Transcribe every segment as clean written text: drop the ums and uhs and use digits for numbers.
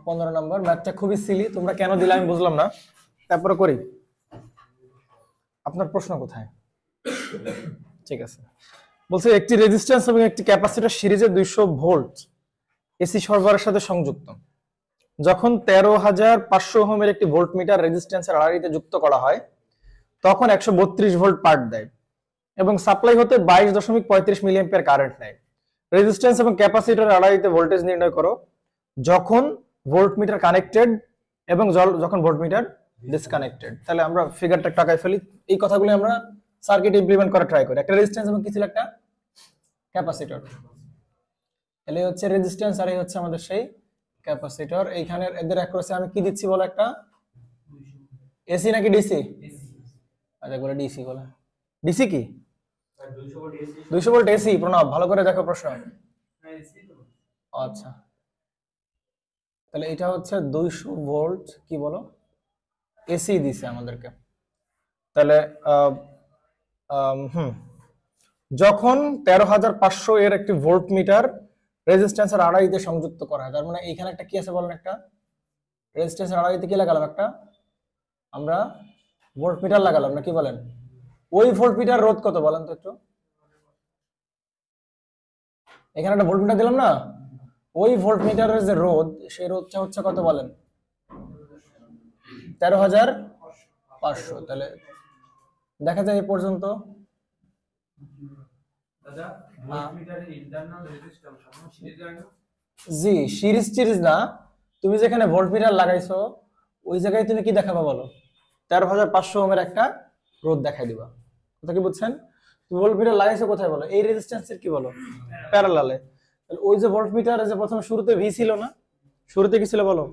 15 নম্বর। ম্যাথটা খুবই সিলি, তোমরা কেন দিলে আমি বুঝলাম না, তারপরে করি। আপনার প্রশ্ন কোথায়? ঠিক আছে, বলছে একটি রেজিস্ট্যান্স এবং একটি ক্যাপাসিটর সিরিজে 200 ভোল্ট এসি সরবরাহের সাথে সংযুক্ত। যখন 13,500 ওহমের একটি ভোল্টমিটার রেজিস্ট্যান্সের আড়াআড়িতে যুক্ত করা হয় তখন 132 ভোল্ট পাঠ দেয় এবং সাপ্লাই হতে 22.35 মিলিঅ্যাম্পিয়ার কারেন্ট নেয়। রেজিস্ট্যান্স এবং ক্যাপাসিটরের আড়াআড়িতে ভোল্টেজ নির্ণয় করো যখন ভোল্টমিটার কানেক্টেড এবং যখন ভোল্টমিটার ডিসকানেক্টেড। তাহলে আমরা ফিগারটা টাকায় ফেলি, এই কথাগুলো আমরা সার্কিট ইমপ্লিমেন্ট করা ট্রাই করি। একটা রেজিস্ট্যান্স এবং কি ছিল, একটা ক্যাপাসিটর। তাহলে হচ্ছে রেজিস্ট্যান্স আর এই হচ্ছে আমাদের সেই ক্যাপাসিটর। এইখানে এদের অ্যাক্রসে আমি কি দিচ্ছি বলো, একটা এসি নাকি ডিসি? আচ্ছা বলে ডিসি, বলে ডিসি কি 200 ভোল্ট এসি। প্রণব ভালো করে দেখো প্রশ্ন। আচ্ছা তাহলে এটা হচ্ছে 200 ভোল্ট কি বলো এসি দিছে আমাদেরকে। তাহলে যখন 13,500 এর একটি ভোল্টমিটার রেজিস্ট্যান্সের আড়াআড়িতে সংযুক্ত করা হয়, তার মানে এখানে একটা কি আছে বলেন, একটা রেজিস্ট্যান্সের আড়াআড়িতে কি লাগালাম, একটা আমরা ভোল্টমিটার লাগালাম না, কি বলেন? ওই ভোল্টমিটার রোধ কত বলেন তো একটু? এখানে একটা ভোল্টমিটার দিলাম না, ওই ভোল্টমিটারের যে রোধ, সেই রোধটা হচ্ছে কত বলেন? 13,500। তাহলে দেখা যায় এই পর্যন্ত জি সিরিজ না, তুমি যেখানে ভোল্টমিটার লাগাইছো ওই জায়গায় তুমি কি দেখাবা বলো? 13,500 ওহমের একটা রোধ দেখাই দিবা। কথা কি বুঝছেন? তুমি ভোল্টমিটার লাগাইছো কোথায় বলো? এই রেজিস্ট্যান্সের কি বলো, প্যারালালে। তাহলে ওই যে ভোল্টমিটার যে প্রথমে শুরুতে ভি ছিল না, শুরুতে কি ছিল বলো?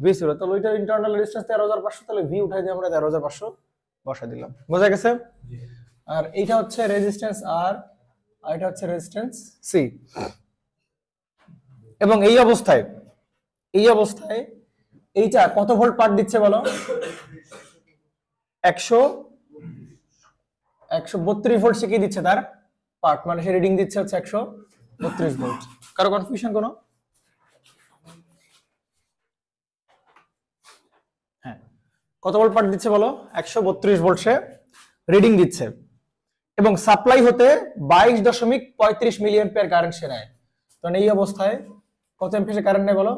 ভি ছিল। তাহলে ওইটার ইন্টারনাল রেজিস্ট্যান্স 13,500, তাহলে ভি উঠাই দিয়ে আমরা 13,500 বসা দিলাম। বোঝা গেছে? আর এইটা হচ্ছে রেজিস্ট্যান্স আর এটা হচ্ছে রেজিস্ট্যান্স সি। এবং এই অবস্থায় এইটা কত ভোল্ট পাঠ দিচ্ছে বলো? 132 ভোল্ট সে কি দিচ্ছে, তার পার্ট, মানে সে রিডিং দিচ্ছে হচ্ছে 132 ভোল্ট। কারো কনফিউশন কোনো? হ্যাঁ, কত ভোল্ট পাঠ দিচ্ছে বলো? 132 ভোল্ট সে রিডিং দিচ্ছে এবং সাপ্লাই হতে 22.35 মিলিঅ্যাম্পিয়ার কারেন্ট সে নেয়। তো এই অবস্থায় কত অ্যাম্পিয়ার কারেন্ট নেয় বলো?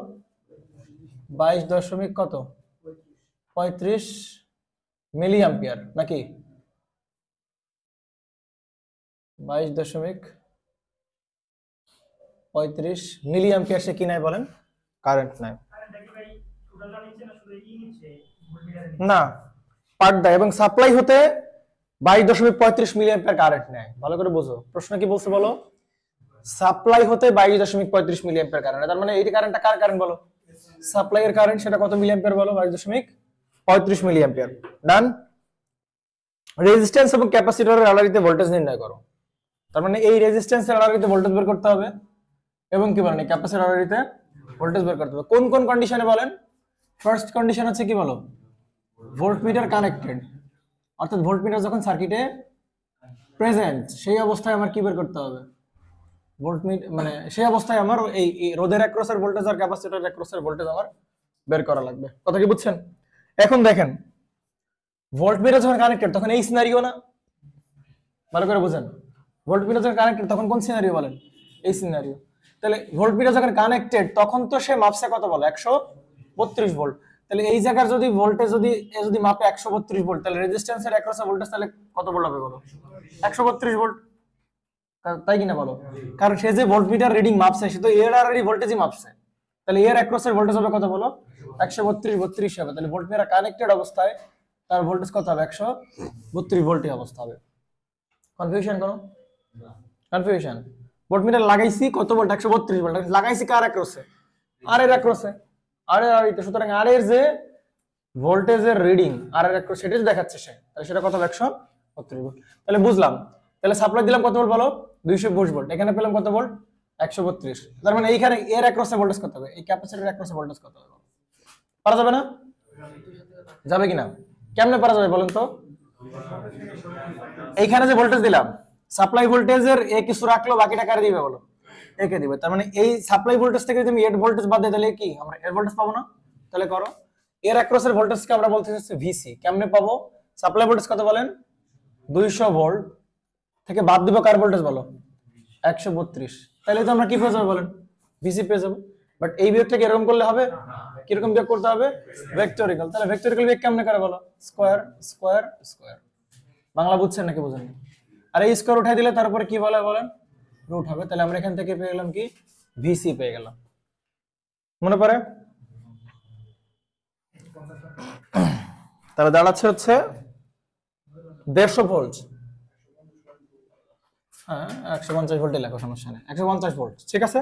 22.35 মিলিঅ্যাম্পিয়ার নাকি 22.35 মিলিঅ্যাম্পিয়ার সে কি নেয় বলেন? কারেন্ট নেয় না, পার্ট দেয় এবং সাপ্লাই হতে 22.35 মিলিঅ্যাম্পিয়ার কারেন্ট নেয়। ভালো করে বুঝো প্রশ্ন কি বলছে বলো? সাপ্লাই হতে 22.35 মিলিঅ্যাম্পিয়ার কারেন্ট। তার মানে এই কারেন্টটা কার কারেন্ট বলো? সাপ্লাই এর কারেন্ট। সেটা কত মিলিঅ্যাম্পিয়ার বলো? 22.35 মিলিঅ্যাম্পিয়ার। ডান। রেজিস্ট্যান্স এবং ক্যাপাসিটরের আড়াআড়িতে ভোল্টেজ নির্ণয় করো। তার মানে এই রেজিস্ট্যান্সের আড়াআড়িতে ভোল্টেজ বের করতে হবে এবং কি বলেন, ক্যাপাসিটরের আড়াআড়িতে ভোল্টেজ বের করতে হবে। কোন কোন কন্ডিশনে বলেন? ফার্স্ট কন্ডিশন হচ্ছে কি বলো? ভোল্টমিটার কানেক্টেড, অর্থাৎ ভোল্টমিটার যখন সার্কিটে প্রেজেন্ট, সেই অবস্থায় আমার কি বের করতে হবে? ভোল্টমিটার মানে সেই অবস্থায় আমার এই রোধের অ্যাক্রসের ভোল্টেজ আর ক্যাপাসিটরের অ্যাক্রসের ভোল্টেজ আমার বের করা লাগবে। কথা কি বুঝছেন? এখন দেখেন, ভোল্টমিটার যখন কানেক্টেড তখন এই সিনারিও না, ভালো করে বুঝেন। ভোল্টমিটার যখন কানেক্টেড তখন কোন সিনারিও বলেন? এই সিনারিও। তাহলে ভোল্টমিটার যখন কানেক্টেড তখন তো সে মাপছে কত বলো? 132 ভোল্ট। তাহলে এই জায়গার যদি ভোল্টেজ যদি মাপে 132 ভোল্ট, তাহলে রেজিস্ট্যান্সের অ্যাক্রসের ভোল্টেজ তাহলে কত ভোল্ট হবে বলো? 132 ভোল্ট, তাই কিনা বলো? কারণ সে যে ভোল্টমিটার রিডিং মাপছে সে তো এর আর ভোল্টেজই মাপছে, তাহলে এর অ্যাক্রসের ভোল্টেজ হবে কত বলো? 132 হবে। তাহলে ভোল্টমিটার কানেক্টেড অবস্থায় তার ভোল্টেজ কত হবে? 132 ভোল্টের অবস্থা হবে। কনফিউশন কোনো? কনফিউশন? ভোল্টমিটার লাগাইছি কত ভোল্ট? 132 ভোল্ট লাগাইছি কার অ্যাক্রসে? আর এর অ্যাক্রসে, আর এর আড়াআড়িতে। সুতরাং আর এর যে ভোল্টেজের রিডিং আর এর অ্যাক্রস সেটা দেখাচ্ছে সে, তাহলে সেটা কত হবে? 132 ভোল্ট। তাহলে বুঝলাম। তাহলে সাপ্লাই দিলাম কত ভোল্ট বলো? 220 ভোল্ট। এখানে পেলাম কত ভোল্ট? 132। তার মানে এইখানে এর অ্যাক্রসে ভোল্টেজ কত হবে? এই ক্যাপাসিটরের অ্যাক্রসে ভোল্টেজ কত হবে? পারা যাবে না? যাবে কিনা? কেমনে পারা যাবে বলেন তো? এইখানে যে ভোল্টেজ দিলাম, সাপ্লাই ভোল্টেজের এ কিছু রাখলো, বাকিটা কারে দিবে বলো? একে দিবে। তার মানে এই সাপ্লাই ভোল্টেজ থেকে যদি আমি এর ভোল্টেজ বাদ দিই তাহলে কি আমরা এর ভোল্টেজ পাবো না? তাহলে করো, এর অ্যাক্রসের ভোল্টেজকে আমরা বলতে চাচ্ছি ভিসি। কেমনে পাবো? সাপ্লাই ভোল্টেজ কত বলেন? 200 ভোল্ট থেকে বাদ দিব কার ভোল্টেজ বলো? 132। তাহলে তো আমরা কি পেয়ে যাবো বলেন? ভিসি পেয়ে যাবো। বাট এই বিয়োগটাকে এরকম করলে হবে? কিরকম বিয়োগ করতে হবে? ভেক্টরিক্যাল। তাহলে ভেক্টরিক্যাল বিয়োগ কেমনে করে বলো? Square square square. বাংলা বুঝছেন নাকি বুঝেন? আর এই স্কয়ার উঠাই দিলে তারপরে কি বলে বলেন? রুট হবে। তাহলে আমরা এখান থেকে পেয়ে গেলাম কি? ভিসি পেয়ে গেলাম। মনে পড়ে? তাহলে দাঁড়াচ্ছে হচ্ছে 150 ভোল্ট। হ্যাঁ 150 ভোল্টে লেখো, সমস্যা নেই, 150 ভোল্ট। ঠিক আছে,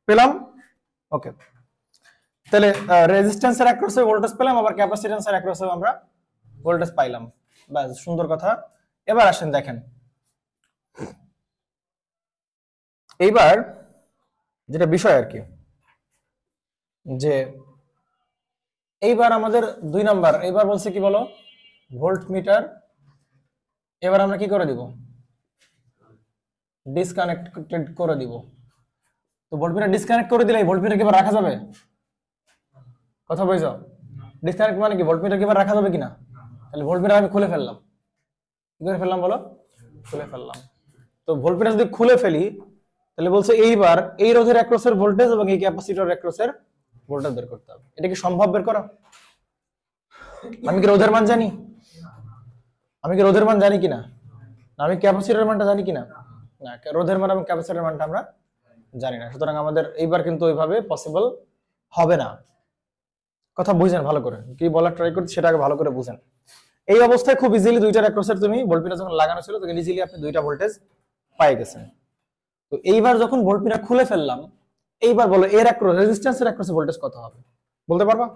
পেলাম। ওকে, তাহলে রেজিস্ট্যান্সের অ্যাক্রসে ভোল্টেজ পেলাম, আবার ক্যাপাসিট্যান্সের অ্যাক্রসে আমরা ভোল্টেজ পাইলাম। বাস, সুন্দর কথা। এবার আসেন দেখেন, এইবার যেটা বিষয় আর কি, যে এইবার আমাদের 2 নাম্বার, এইবার বলছে কি বলো? Volt metre. এবার আমরা কি করে দিব? ডিসকানেক্টেড করে দিব। তো ভোল্ট মিটার ডিসকানেক্ট করে দিলে ভোল্ট মিটার কি এবার রাখা যাবে? কথা বুঝছো? ডিসকানেক্ট মানে কি? ভোল্ট মিটার কি এবার রাখা যাবে কিনা? তাহলে ভোল্ট মিটার আমি খুলে ফেললাম। কি করে ফেললাম বলো? খুলে ফেললাম। তো ভোল্ট মিটার যদি খুলে ফেলি তাহলে বলছে এইবার এই রোধের অ্যাক্রসের ভোল্টেজ এবং এই ক্যাপাসিটরের অ্যাক্রসের ভোল্টেজ বের করতে হবে। এটা কি সম্ভব বের করা? আমি কি রোধের মান জানি? আমি কি রোধের মান জানি কিনা? না আমি ক্যাপাসিটরের মানটা জানি কিনা? না, রোধের মান এবং ক্যাপাসিটরের মানটা আমরা জানি না। সুতরাং আমাদের এইবার কিন্তু ওইভাবে পসিবল হবে না। কথা বুঝেন ভালো করে, কি বলার ট্রাই করছি সেটা আগে ভালো করে বুঝেন। এই অবস্থায় খুব ইজিলি দুইটার অ্যাক্রসের তুমি ভোল্টমিটার যখন লাগানো ছিল তখন ইজিলি আপনি দুইটা ভোল্টেজ পাই গেছেন। তো এইবার যখন ভোল্টমিটার খুলে ফেললাম, এইবার বলো এর অ্যাক্রস, রেজিস্ট্যান্সের অ্যাক্রসে ভোল্টেজ কত হবে? বলতে পারবা?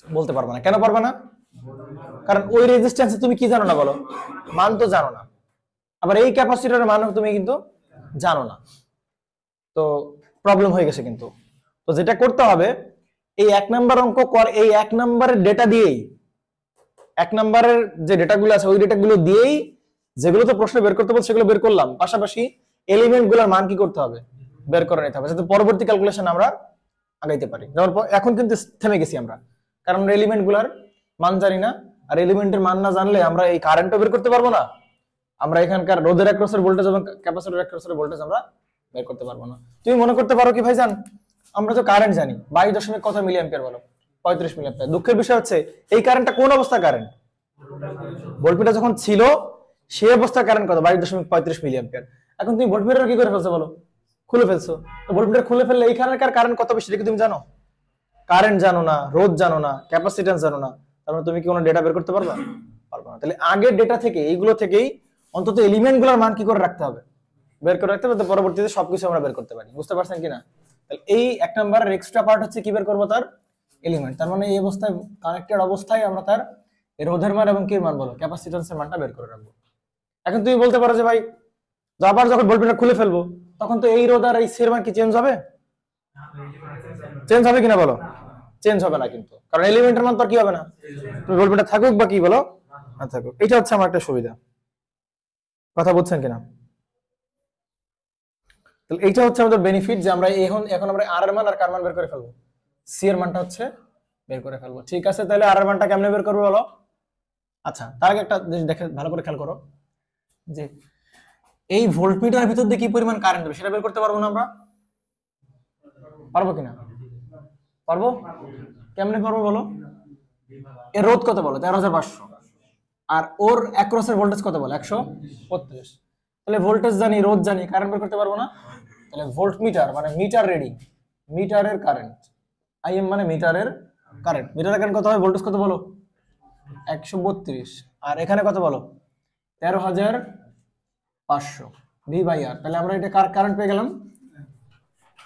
বলতে পারবা না। কেন পারবা না? কারণ ওই রেজিস্ট্যান্সে তুমি কি জানো না বলো? মান তো জানো না। আবার এই ক্যাপাসিটরের মান তুমি কিন্তু জানো না। তো প্রবলেম হয়ে গেছে কিন্তু। তো যেটা করতে হবে, এই 1 নাম্বার অঙ্ক এই 1 নাম্বারের ডেটা দিয়েই, 1 নাম্বারের যে ডেটাগুলো আছে ওই ডেটাগুলো দিয়েই যেগুলো তো প্রশ্ন বের করতে বলছে সেগুলো বের করলাম, পাশাপাশি এলিমেন্টগুলোর মান কি করতে হবে? বের করে নিতে হবে, যাতে পরবর্তী ক্যালকুলেশন আমরা আগাইতে পারি। যেমন এখন কিন্তু থেমে গেছি আমরা, কারণ আমরা এলিমেন্টগুলোর মান জানি না। আর এলিমেন্টের মান না জানলে আমরা এই কারেন্টও বের করতে পারবো না, আমরা এখানকার রোধের অ্যাক্রসের ভোল্টেজ এবং ক্যাপাসিটরের অ্যাক্রসের ভোল্টেজ আমরা বের করতে পারবো না। তুমি মনে করতে পারো কি ভাইজান, আমরা তো কারেন্ট জানি 22 কত মিলি অ্যাম্পিয়ার বলো? 35 মিলি অ্যাম্পিয়ার। দুঃখের বিষয় হচ্ছে এই কারেন্টটা কোন অবস্থা কারেন্ট? ভোল্টমিটার যখন ছিল সেই অবস্থা কারেন্ট কত? 22.35 মিলি অ্যাম্পিয়ার। এখন তুমি ভোল্টমিটার কি করে ফেলছো বলো? খুলে ফেলছো। তো ভোল্টমিটার খুলে ফেললে এইখানকার কারেন্ট কত বেশি এটা কি তুমি জানো? কারেন্ট জানো না, রোধ জানো না, ক্যাপাসিট্যান্স জানো না, তারপরে তুমি কি কোনো ডেটা বের করতে পারবা? পারবা না। তাহলে আগের ডেটা থেকে এইগুলো থেকেই অন্তত এলিমেন্টগুলোর মান কি করে রাখতে হবে? বের করে রাখতে হবে, পরবর্তীতে সবকিছু আমরা বের করতে পারি। বুঝতে পারছেন কিনা? তাহলে এই 1 নাম্বারের এক্সট্রা পার্ট হচ্ছে কি বের করব? তার এলিমেন্ট। তার মানে এই অবস্থায় কানেক্টেড অবস্থায় আমরা তার রোধের মান এবং কি মান বলো? ক্যাপাসিট্যান্সের মানটা বের করে রাখবো। এখন তুমি বলতে পারো যে ভাই আবার যখন ভোল্টমিটার খুলে ফেলবো তখন তো এই রোধ আর এই সি এর মান কি চেঞ্জ হবে? চেঞ্জ হবে কিনা বলো? চেঞ্জ হবে না কিন্তু, কারণ এলিমেন্টের মান তো কি হবে না। তুমি ভোল্টমিটার থাকুক বা কি বলো না থাকুক, এটা হচ্ছে আমার একটা সুবিধা। কথা বুঝছেন কিনা? তাহলে এইটা হচ্ছে আমাদের বেনিফিট, যে আমরা এখন আমরা আর এর মান আর কার মান বের করে ফেলবো? সি এর মানটা হচ্ছে বের করে ফেলবো। ঠিক আছে, তাহলে আর এর মানটা কেমনে বের করবো বলো? আচ্ছা, তার আগে একটা জিনিস দেখে ভালো করে খেয়াল করো, যে এই ভোল্টমিটারের ভিতর দিয়ে কি পরিমাণ কারেন্ট দেবে সেটা বের করতে পারবো না আমরা? পারবো কিনা? পারবো। কেমনে পারবো বলো? এর রোধ কত বলো? 13,500। আর ওর অ্যাক্রসের ভোল্টেজ কত বলো? 132। তাহলে ভোল্টেজ জানি, রোধ জানি, কারেন্ট বের করতে পারবো না? তাহলে ভোল্টমিটার মানে মিটার রিডিং, মিটারের কারেন্ট, আইএম মানে মিটারের কারেন্ট। মিটারের কারেন্ট কত হয়? ভোল্টেজ কত বলো? 132। আর এখানে কত বলো? 13,500 V/R। তাহলে আমরা এটা কার কারেন্ট পেয়ে গেলাম?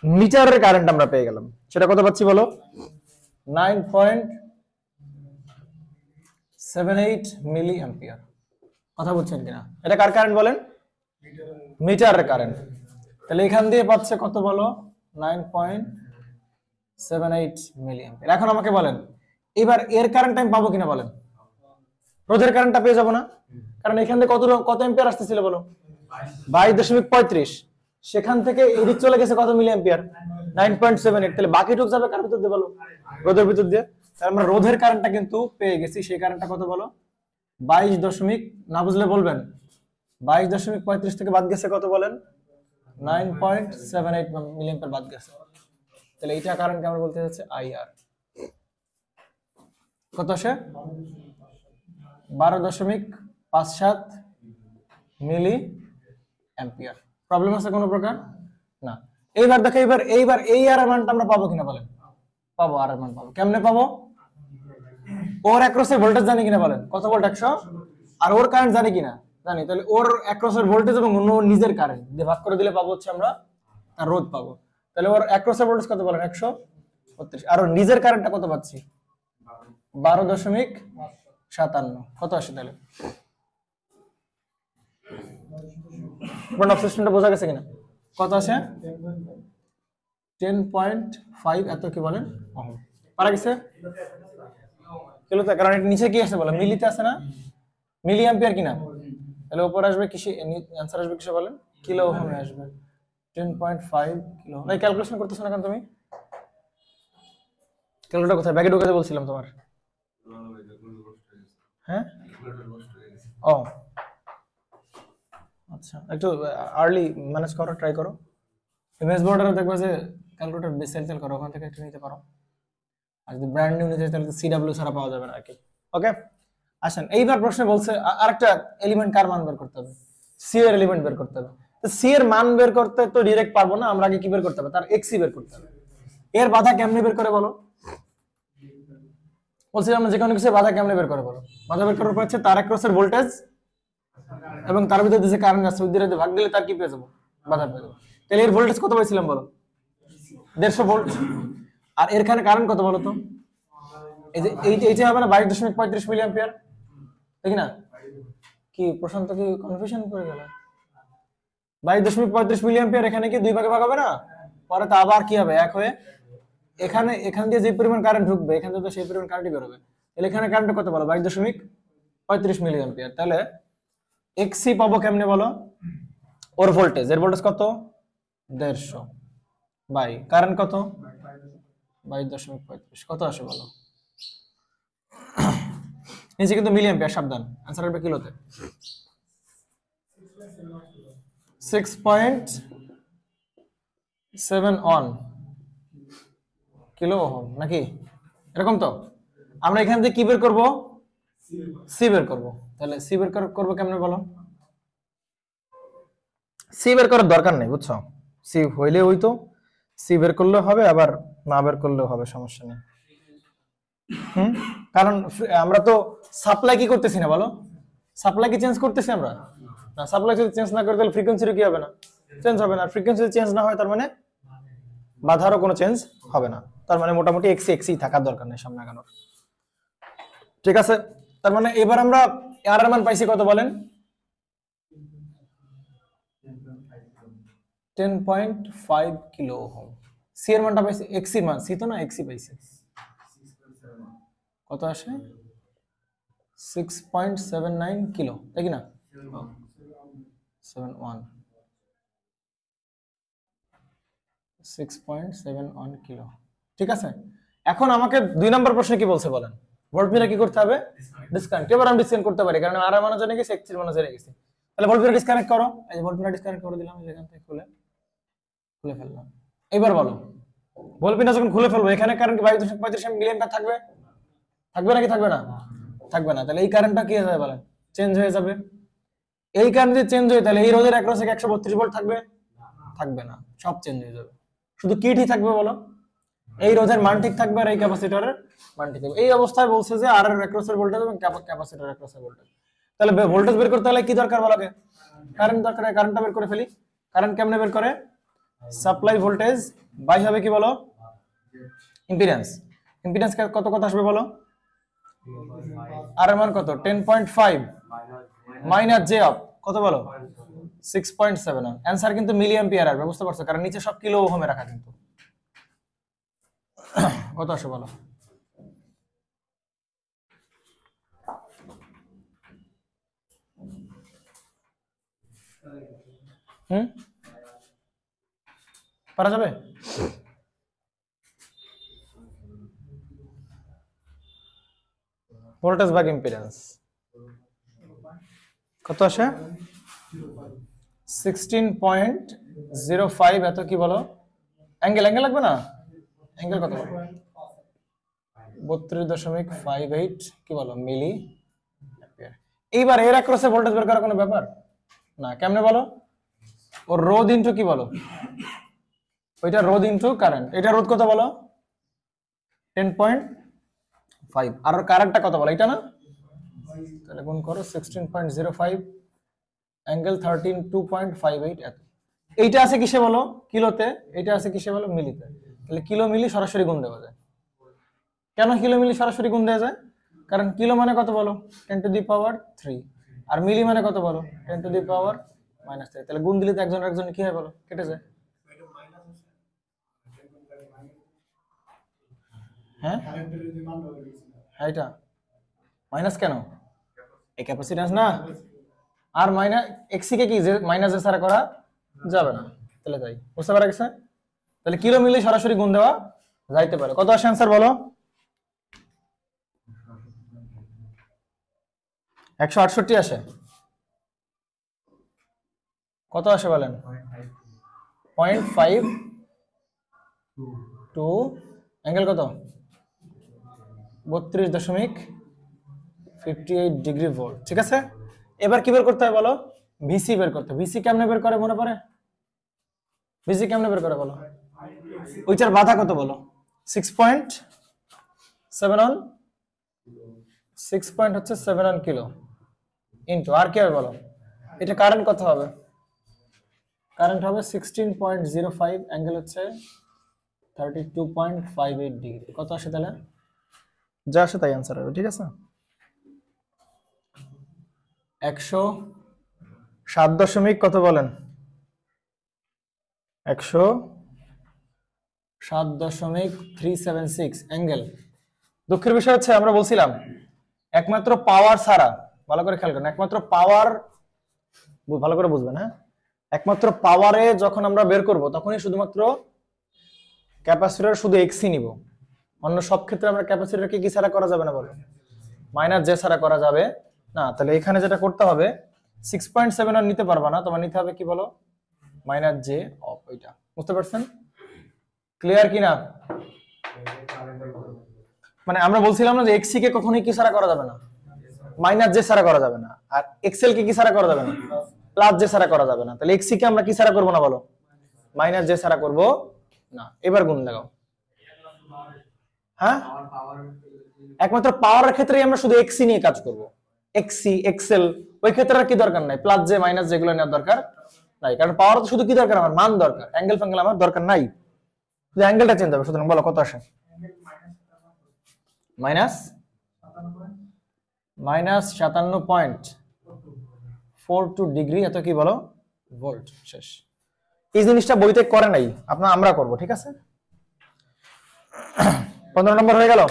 মিটারের কারেন্ট আমরা পেয়ে গেলাম। সেটা কত পাচ্ছি বলো? 9.78 মিলি অ্যাম্পিয়ার। কথা বুঝছেন কিনা? এটা কার কারেন্ট বলেন? মিটারের কারেন্ট। তাহলে এখান দিয়ে পাচ্ছে কত বলো? 9.78 মিলি অ্যাম্পিয়ার। এখন আমাকে বলেন এবার এর কারেন্ট আমি পাবো কিনা বলেন? রোধের কারেন্টটা পেয়ে যাবো না? কারণ এখান থেকে কত অ্যাম্পিয়ার আসতেছিল বলো? 22.35। সেখান থেকে এদিক চলে গেছে কত মিলি অ্যাম্পিয়ার 9.78, তাহলে বাকিটুক যাবে কার ভিতর দিয়ে বলো, রোধের ভিতর দিয়ে। তাহলে আমরা রোধের কারেন্টটা কিন্তু পেয়ে গেছি, সেই কারেন্টটা কত বলো 22 না বুঝলে বলবেন 22.35 থেকে বাদ গেছে কত বলেন 9.78 মিলি অ্যাম্পিয়ার বাদ গেছে। তাহলে এইটা কারেন্টকে আমরা বলতে যাচ্ছে আইআর। কত আসে 12.57 মিলি অ্যাম্পিয়ার। প্রবলেম আছে কোনো প্রকার না। এইবার দেখো এইবার এই আর মানটা আমরা পাবো কিনা বলেন, পাবো, আর মান পাবো। কেমনে পাবো, ওর অ্যাক্রসের ভোল্টেজ জানি কিনা বলেন, কত ভোল্ট 100, আর ওর কারেন্ট জানি কিনা জানি, তাহলে ওর অ্যাক্রসের ভোল্টেজ এবং অন্য নিজের কারেন্ট দিয়ে ভাগ করে দিলে পাবো হচ্ছে আমরা তার রোধ পাবো। তাহলে ওর অ্যাক্রসের ভোল্টেজ কত বলেন 132, আর ওর নিজের কারেন্টটা কত পাচ্ছি 12.57, কত আসে তাহলে সিস্টেমটা বোঝা গেছে কিনা, কত আছে 10.5 এত কি বলেন ওহম পারা গেছে কিলোতে, কারণ এটা নিচে কি আছে বলেন মিলিতে আছে না, মিলি অ্যাম্পিয়ার কিনা, তাহলে উপরে আসবে কিসে, অ্যানসার আসবে কিসে বলেন কিলো ওহমে আসবে 10.5 কিলো। এই ক্যালকুলেশন করতেছ না কেন তুমি, ক্যালকুলেটর কোথায় ব্যাগে ঢুকাতে বলছিলাম তোমার, হ্যাঁ ও আচ্ছা, একটু আর্লি ম্যানেজ করো, ট্রাই করো, ইমেজ বোর্ডে দেখবে যে ক্যালকুলেটর সেল করো, ওখান থেকে একটু নিতে পারো। আর যদি ব্র্যান্ড নিউ নিতে তাহলে সিডব্লিউ ছাড়া পাওয়া যাবে না আর কি। ওকে আসেন, এইবার প্রশ্নে বলছে আরেকটা এলিমেন্ট কার মান বের করতে হবে, সি এর এলিমেন্ট বের করতে হবে। তো সি এর মান বের করতে তো ডাইরেক্ট পারবো না, আমরা আগে কি বের করতে হবে, তার এক্সি বের করতে হবে। এর বাধা কেমনে বের করে বলো, বলছিলাম আমরা যে কোনো কিছু বাধা কেমনে বের করে বলো, বাধা বের করার পর হচ্ছে তার অ্যাক্রসের ভোল্টেজ এবং তার ভিতরে যে কারেন্ট আছে ওই দিয়ে ভাগ দিলে তার কি পেয়ে যাবো, বাধা পেয়ে যাবো। তাহলে এর ভোল্টেজ কত পাইছিলাম বলো 150 ভোল্ট, আর এরখানে কারেন্ট কত বলো তো, এই যে এইটা হবে না 22.35 মিলি অ্যাম্পিয়ার, ঠিক না, কি প্রশান্ত কি কনফিউশন করে গেল, 22.35 মিলি অ্যাম্পিয়ার এখানে কি দুই ভাগে ভাগ হবে না, পরে তো আবার কি হবে এক হয়ে, এখান দিয়ে যে পরিমাণ কারেন্ট ঢুকবে এখান থেকে তো সেই পরিমাণ কারেন্টই বের হবে, তাহলে এখানে কারেন্ট কত বলো 22.35 মিলি অ্যাম্পিয়ার। তাহলে এক্সি পাবো কেমনে বলো, ওর ভোল্টেজ, এর ভোল্টেজ কত 150 বাই কারেন্ট কত 22.35, কত আসে বলো, নিচে কিন্তু মিলি অ্যাম্পিয়ার, সাবধান आंसर হবে কিলোতে 6.71 কিলো ওহম নাকি এরকম। তো আমরা এখান থেকে কি বের করব, সি বের করব। তাহলে সি বের করব কেমনে বলো, সি বের করার দরকার নেই বুঝছো, সি হইলে হইতো, সি বের করলে হবে, আবার না বের করলেও হবে, সমস্যা নেই। কারণ আমরা তো সাপ্লাই কি করতেছি না বলো, সাপ্লাই কি চেঞ্জ করতেছি আমরা না, সাপ্লাই যদি চেঞ্জ না করে তাহলে ফ্রিকোয়েন্সির কি হবে না, চেঞ্জ হবে না, আর ফ্রিকোয়েন্সি চেঞ্জ না হয় তার মানে বাধারও কোনো চেঞ্জ হবে না, তার মানে মোটামুটি এক্সি এক্সি থাকার দরকার নেই সামনে আগানোর। ঠিক আছে, তার মানে এবার আমরা আর এর মান পাইছি কত বলেন 10.5 কিলো ওহম, সি এর মানটা পাইছি, এক্সি মান, সি তো না এক্সি পাইছি, কত আসে 6.79 কিলো, তাই কি না 6.71 কিলো। ঠিক আছে, এখন আমাকে 2 নম্বর প্রশ্নে কি বলছে বলেন, ভোল্টমিটার কি করতে হবে ডিসকানেক্ট, এবার আমি ডিসকানেক্ট করতে পারি কারণ আর মান জেনে গেছি এক্সি মান জেনে গেছি, তাহলে ভোল্টমিটার ডিসকানেক্ট করো, এই যে ভোল্টমিটার ডিসকানেক্ট করে দিলাম, এখান থেকে খুলে ফেললাম। এবার বলো ভোল্টমিটার যখন খুলে ফেলবো এখানে কারেন্ট 22.35 মিলি অ্যাম্পিয়ার থাকবে, থাকবে নাকি থাকবে না, থাকবে না, তাহলে এই কারেন্টটা কি হয়ে যাবে বলেন চেঞ্জ হয়ে যাবে, এই কারেন্ট যদি চেঞ্জ হয় তাহলে এই রোধের অ্যাক্রসে 132 ভোল্ট থাকবে, থাকবে না, সব চেঞ্জ হয়ে যাবে, শুধু কি ঠিক থাকবে বলো, এই রোধের মান ঠিক থাকবে আর এই ক্যাপাসিটরের মান ঠিক থাকবে। এই অবস্থায় বলছে যে আর এর অ্যাক্রসের ভোল্টেজ এবং ক্যাপাসিটরের অ্যাক্রসের ভোল্টেজ, তাহলে ভোল্টেজ বের করতে হলে কি দরকার বলো, কারেন্ট দরকার, কারেন্টটা বের করে ফেলি। কারেন্ট কেমনে বের করে, সাপ্লাই ভোল্টেজ বাই হবে কি বলো ইম্পিডেন্স, ইম্পিডেন্স কত কত আসবে বলো, আর এর মান কত 10.5 মাইনাস জে অফ কত বলো 6.7, आंसर কিন্তু মিলি অ্যাম্পিয়ার আসবে, বুঝতে পারছো, কারণ নিচে সব কিলো ওহমে রাখা, কিন্তু কত আসে বলো, পারা যাবে? ভোল্টেজ ভাগ ইম্পিডেন্স কত আসে? 16.05 এত কি বলো? অ্যাঙ্গেল লাগবে না? অ্যাঙ্গেল কত? 32.58 কি বলো মিলি অ্যাম্পিয়ার। এইবার এর অ্যাক্রসে ভোল্টেজ বের করার কোনো ব্যাপার না। কেমনে বলো? ওর রোধ ইনটু কি বলো? ওইটা রোধ ইনটু কারেন্ট। এটা রোধ কত বলো? 10.5। আর ওর কারেন্টটা কত বলো? এটা না? তাহলে গুণ করো 16.05 অ্যাঙ্গেল 32.58 এত। এইটা আছে কিসে বলো? কিলোতে। এইটা আছে কিসে বলো? মিলিতে। তাহলে কিলো মিলি সরাসরি গুণ দেওয়া যায়। কেন কিলো মিলি সরাসরি গুণ দেওয়া যায়? কারণ কিলো মানে কত বলো? 10⁻³ আর মিলি মানে কত বলো? 10⁻³ তাহলে গুণ দিলে তো একজন একজন কি হয় বলো? কেটে যায়। হ্যাঁ এটা মাইনাস কেন? এই ক্যাপাসিট্যান্স না। আর মাইনাস এক্সি কে কি যে মাইনাস ছাড়া করা যাবে না। তাহলে তাই বুঝতে পারা গেছে? তাহলে কিলো মিলি সরাসরি গুণ দেওয়া যাইতে পারে। কত আসে অ্যান্সার বলো? 168 আসে। কত আসে বলেন? 0.52 অ্যাঙ্গেল কত? 32.58 ডিগ্রি ভোল্ট। ঠিক আছে, এবার কি বের করতে হয় বলো? ভিসি বের করতে। ভিসি কেমনে বের করে মনে পড়ে? ভিসি কেমনে বের করে বলো? ওইটার বাধা কত বলো? 6.71 6.71 কিলো ইনটু আর কি হবে বলো? এটা কারেন্ট কত হবে? কারেন্ট হবে 16.05 অ্যাঙ্গেল হচ্ছে 32.58 ডিগ্রি। কত আসে তাহলে? যা আসে তাই অ্যান্সার হবে। ঠিক আছে, 107 কত বলেন? 107.376 অ্যাঙ্গেল। দুঃখের বিষয় হচ্ছে আমরা বলছিলাম একমাত্র পাওয়ার ছাড়া, ভালো করে খেয়াল করেন, একমাত্র পাওয়ার ভালো করে বুঝবেন, হ্যাঁ, একমাত্র পাওয়ারে যখন আমরা বের করব তখনই শুধুমাত্র ক্যাপাসিটর শুধু এক্সি নিব। অন্য সব ক্ষেত্রে আমরা ক্যাপাসিটরকে কি ছাড়া করা যাবে না বলো? মাইনাস জে ছাড়া করা যাবে না। তাহলে এখানে যেটা করতে হবে 6.7 আর নিতে পারবা না, তোমার নিতে হবে কি বলো? Minus J of. ওইটা বুঝতে পারছেন? ক্লিয়ার কি না? মানে আমরা বলছিলাম না যে এক্সি কে কখনোই কি ছাড়া করা যাবে না? মাইনাস জে ছাড়া করা যাবে না। আর এক্সেল কে কি ছাড়া করা যাবে না? প্লাস জে ছাড়া করা যাবে না। তাহলে এক্সি কে আমরা কি ছাড়া করব না বলো? মাইনাস জে ছাড়া করব না। এবার গুণ লাগাও। হ্যাঁ, একমাত্র পাওয়ারের ক্ষেত্রেই আমরা শুধু এক্সি নিয়ে কাজ করব। এক্সি এক্সেল ওই ক্ষেত্রে আর কি দরকার নাই, প্লাস জে মাইনাস যেগুলো নেওয়ার দরকার নাই। কারণ পাওয়ার তো শুধু কি দরকার আমার? মান দরকার। অ্যাঙ্গেল ফ্যাঙ্গেল আমার দরকার নাই, শুধু অ্যাঙ্গেলটা চেঞ্জ হবে। সুতরাং বলো কত আসে? -57.42 ডিগ্রি এত কি বলো? ভোল্ট। শেষ। এই জিনিসটা বইতে করে নাই, আমরা করব। ঠিক আছে, 15 নম্বর হয়ে গেল।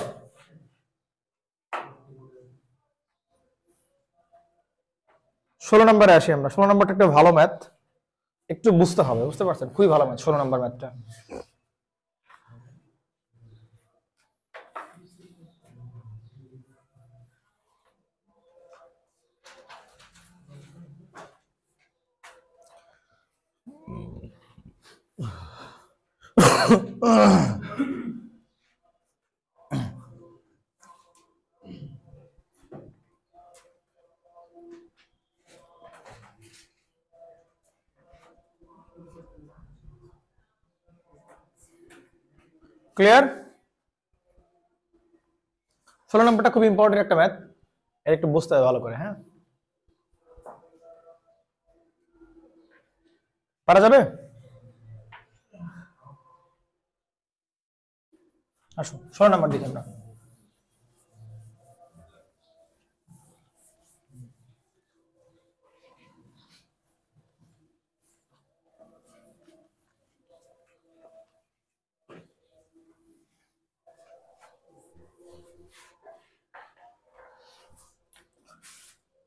16 নম্বরে আসি আমরা। 16 নম্বরটা একটা ভালো ম্যাথ, একটু বুঝতে হবে, বুঝতে পারছেন? খুবই ভালো ম্যাথ 16 নম্বর ম্যাথটা। ক্লিয়ার? 16 নম্বরটা খুব ইম্পর্টেন্ট একটা ম্যাথ, এটা একটু বুঝতে হবে ভালো করে। হ্যাঁ, পারা যাবে? আসো 16 নম্বর দিকে আমরা।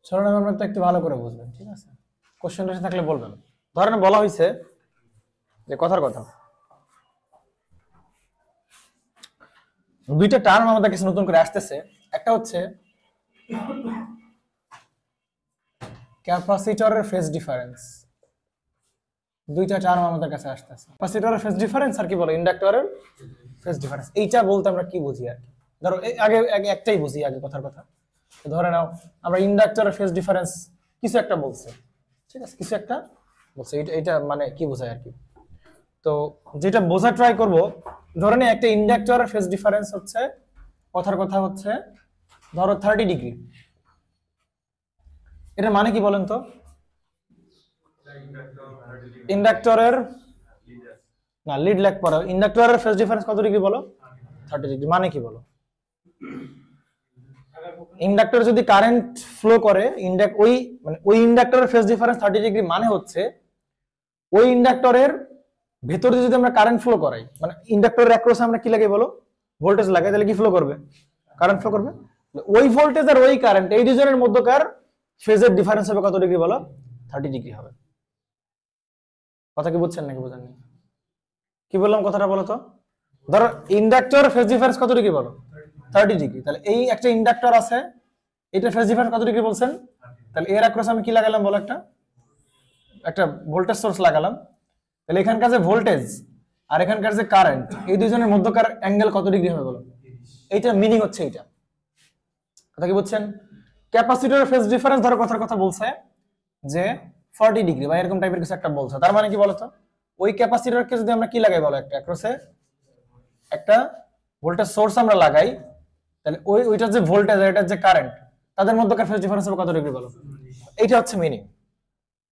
ষোলো নম্বর একটু ভালো করে বুঝবেন। ঠিক আছে, কোশ্চেন থাকলে বলবেন। ধরেন বলা হয়েছে যে কথার কথা দুইটা টার্ম আমাদের কাছে নতুন করে আসতেছে, একটা হচ্ছে ক্যাপাসিটরের ফেজ ডিফারেন্স। দুইটা টার্ম আমাদের কাছে আসতেছে, ক্যাপাসিটরের ফেজ ডিফারেন্স আর কি বলে ইন্ডাক্টরের ফেজ ডিফারেন্স। এইটা বলতে আমরা কি বুঝি আর কি, ধরো আগে আগে একটাই বুঝি, আগে কথার কথা ধরে নাও আমরা ইন্ডাক্টরের ফেজ ডিফারেন্স কিছু একটা বলছে, ঠিক আছে, কিছু একটা বলছে, এটা মানে কি বোঝায় আর কি। তো যেটা বোঝা ট্রাই করব, ধরে নিই একটা ইন্ডাক্টরের ফেজ ডিফারেন্স হচ্ছে, কথার কথা হচ্ছে ধরো 30 ডিগ্রি। এটা মানে কি বলেন তো? ইন্ডাক্টরের না লিড ল্যাগ পড়া, ইন্ডাক্টরের ফেজ ডিফারেন্স কত ডিগ্রি বলো? 30 ডিগ্রি। মানে কি বলো? ইন্ডাক্টর যদি কারেন্ট ফ্লো করে ওই ইন্ডাক্টরের ফেজ ডিফারেন্স 30 ডিগ্রি, মানে হচ্ছে ওই ইন্ডাক্টরের ভেতরে যদি আমরা কারেন্ট ফ্লো করাই, মানে ইন্ডাক্টরের অ্যাক্রসে আমরা কি লাগাই বলো? ভোল্টেজ লাগাই, তাহলে কি ফ্লো করবে? কারেন্ট ফ্লো করবে। ওই ভোল্টেজ আর ওই কারেন্ট, এই দুজনের মধ্যকার ফেজের ডিফারেন্স হবে কত ডিগ্রি বলো? 30 ডিগ্রি হবে। কথা কি বুঝছেন নাকি বুঝেননি? কি বললাম কথাটা বলো তো? ধরো ইন্ডাক্টর ফেজ ডিফারেন্স কত ডিগ্রি বলো? 30 ডিগ্রি। তাহলে এই একটা ইন্ডাক্টর আছে, এটা ফেজ ডিফারেন্স কত ডিগ্রি বলছেন? তাহলে এর অ্যাক্রসে আমি কি লাগালাম বলো? একটা ভোল্টেজ সোর্স লাগালাম। তাহলে এখানকার যে ভোল্টেজ আর এখানকার যে কারেন্ট, এই দুজনের মধ্যকার অ্যাঙ্গেল কত ডিগ্রি হবে বলো? এইটা মিনিং হচ্ছে এইটা। কথা কি বুঝছেন? ক্যাপাসিটরের ফেজ ডিফারেন্স ধরো কথার কথা বলছে যে 40 ডিগ্রি বা এরকম টাইপের কিছু একটা বলছে, তার মানে কি বলতো? ওই ক্যাপাসিটরকে যদি আমরা কি লাগাই বলো? একটা অ্যাক্রসে একটা ভোল্টেজ সোর্স আমরা লাগাই, তাহলে ওইটার যে ভোল্টেজ আর এটার যে কারেন্ট, তাদের মধ্যকার ফেজ ডিফারেন্স হবে কত ডিগ্রি বলো? এইটা হচ্ছে মিনিং।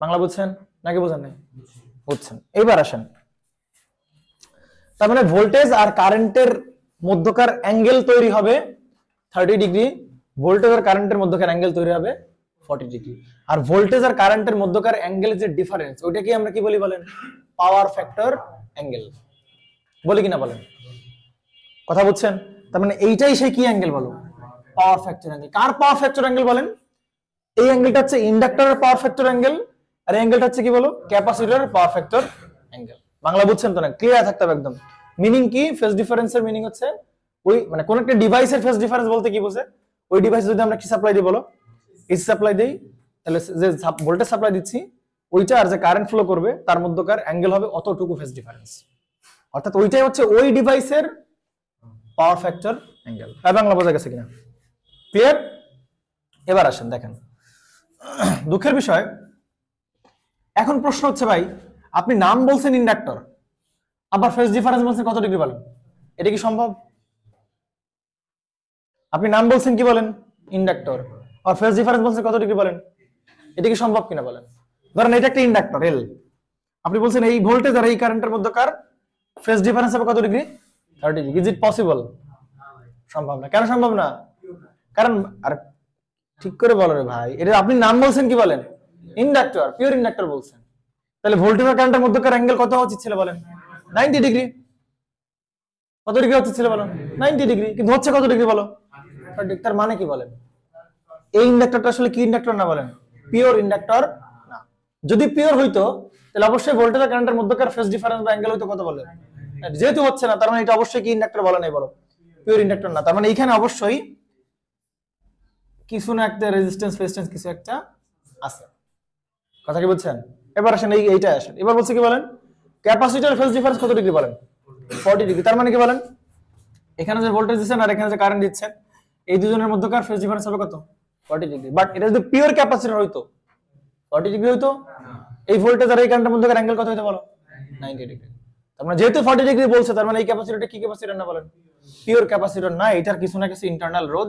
বাংলা বুঝছেন নাকি বুঝেন নাই? বুঝছেন। এইবার আসেন, তার মানে ভোল্টেজ আর কারেন্টের মধ্যকার অ্যাঙ্গেল তৈরি হবে 30 ডিগ্রি, ভোল্টেজ আর কারেন্টের মধ্যকার অ্যাঙ্গেল তৈরি হবে 40 ডিগ্রি। আর ভোল্টেজ আর কারেন্টের মধ্যকার অ্যাঙ্গেলের যে ডিফারেন্স, ওইটাকে আমরা কি বলি বলেন? পাওয়ার ফ্যাক্টর অ্যাঙ্গেল বলি কিনা বলেন? কথা বুঝছেন? তার মানে এইটাই সেই কি অ্যাঙ্গেল বলো? Power factor angle. কার পাওয়ার ফ্যাক্টর অ্যাঙ্গেল বলেন? এই অ্যাঙ্গেলটা হচ্ছে ইন্ডাক্টরের পাওয়ার ফ্যাক্টর অ্যাঙ্গেল, আর এই অ্যাঙ্গেলটা হচ্ছে কি বলো? ক্যাপাসিটরের পাওয়ার ফ্যাক্টর অ্যাঙ্গেল। বাংলা বুঝছেন তো না? ক্লিয়ার থাকতে হবে একদম। মিনিং কি? ফেজ ডিফারেন্সের মিনিং হচ্ছে ওই মানে কোন একটা ডিভাইসের ফেজ ডিফারেন্স বলতে কি বোঝে? ওই ডিভাইসে যদি আমরা কি সাপ্লাই দিই বলো? এসি সাপ্লাই দেই, তাহলে যে ভোল্টেজ সাপ্লাই দিচ্ছি ওইটা আর যে কারেন্ট ফ্লো করবে তার মধ্যকার অ্যাঙ্গেল হবে অতটুকু ফেজ ডিফারেন্স। অর্থাৎ ওইটাই হচ্ছে ওই ডিভাইসের পাওয়ার ফ্যাক্টর অ্যাঙ্গেল। বাংলা বোঝা গেছে কিনা? ক্লিয়ার? এবার আসেন দেখেন, দুঃখের বিষয় এখন প্রশ্ন হচ্ছে ভাই, আপনি নাম বলছেন ইন্ডাক্টর, আবার ফেজ ডিফারেন্স বলছেন কত ডিগ্রি বলেন? এটা কি সম্ভব? আপনি নাম বলছেন কি বলেন? ইন্ডাক্টর, আর ফেজ ডিফারেন্স বলছেন কত ডিগ্রি বলেন? এটা কি সম্ভব কিনা বলেন? ধরেন এটা একটা ইন্ডাক্টর এল, আপনি বলছেন এই ভোল্টেজ আর এই কারেন্টের মধ্যকার ফেজ ডিফারেন্স হবে কত degree? 30 degree. Is it possible? সম্ভব না। কেন সম্ভব না? কারণ আর ঠিক করে বলো রে ভাই, এটা আপনি নাম বলছেন কি বলেন? ইন্ডাক্টর, পিওর ইন্ডাক্টর বলছেন। তাহলে ভোল্টেজ আর কারেন্টের মধ্যকার অ্যাঙ্গেল কত হওয়া উচিত ছিল বলেন? 90 ডিগ্রি। কত ডিগ্রি হচ্ছে ছিল বলো? 90 ডিগ্রি। কিন্তু হচ্ছে কত ডিগ্রি বলো? 30। তার মানে কি বলেন? এই ইন্ডাক্টরটা আসলে কি ইন্ডাক্টর না বলেন? পিওর ইন্ডাক্টর না। যদি পিওর হইতো তাহলে অবশ্যই ভোল্টেজ আর কারেন্টের মধ্যকার ফেজ ডিফারেন্স বা অ্যাঙ্গেল হইতো কত বলেন? যেহেতু হচ্ছে না, তার মানে এটা অবশ্যই কি ইন্ডাক্টর বলা নাই বলো? পিওর ইন্ডাক্টর না। তার মানে এখানে অবশ্যই কিছু না একটা রেজিস্ট্যান্স ফেজিস্ট্যান্স কিছু একটা আছে। কথা কি বুঝছেন? এবার আসেন এইটা আসেন, এবার বলছে কি বলেন? ক্যাপাসিটর ফেজ ডিফারেন্স কত ডিগ্রি বলেন? 40 ডিগ্রি। তার মানে কি বলেন? এখানে যে ভোল্টেজ দিচ্ছেন আর এখানে যে কারেন্ট দিচ্ছেন, এই দুজনের মধ্যকার ফেজ ডিফারেন্স হবে কত? 40 ডিগ্রি। বাট এটা যদি পিওর ক্যাপাসিটর হইতো 40 ডিগ্রি হইতো, এই ভোল্টেজ আর এই কারেন্টের মধ্যকার অ্যাঙ্গেল কত হইতো বলো? 90 ডিগ্রি। তার মানে যেহেতু 40 ডিগ্রি বলছে, তার মানে এই ক্যাপাসিটরটা কি ক্যাপাসিটর না বলেন? পিওর ক্যাপাসিটর না, এটার কিছু না কিছু ইন্টারনাল রোধ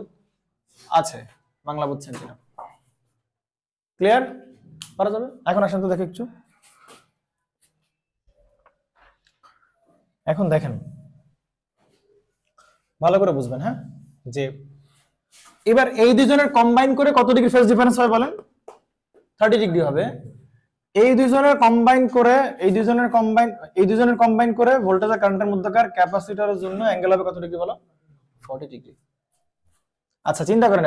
আছে। বাংলা বুঝছেন কিনা? ক্লিয়ার? পারা যাবে? এখন আসেন তো দেখো একটু, এখন দেখেন ভালো করে বুঝবেন, হ্যাঁ, যে এবার এই দুজনের কম্বাইন করে কত ডিগ্রি ফেজ ডিফারেন্স হয় বলেন? 30 ডিগ্রি হবে। এই দুজনের কম্বাইন করে ভোল্টেজ আর কারেন্টের মধ্যকার ক্যাপাসিটরের জন্য অ্যাঙ্গেল হবে কত ডিগ্রি বলো? 40 ডিগ্রি। আচ্ছা চিন্তা করেন,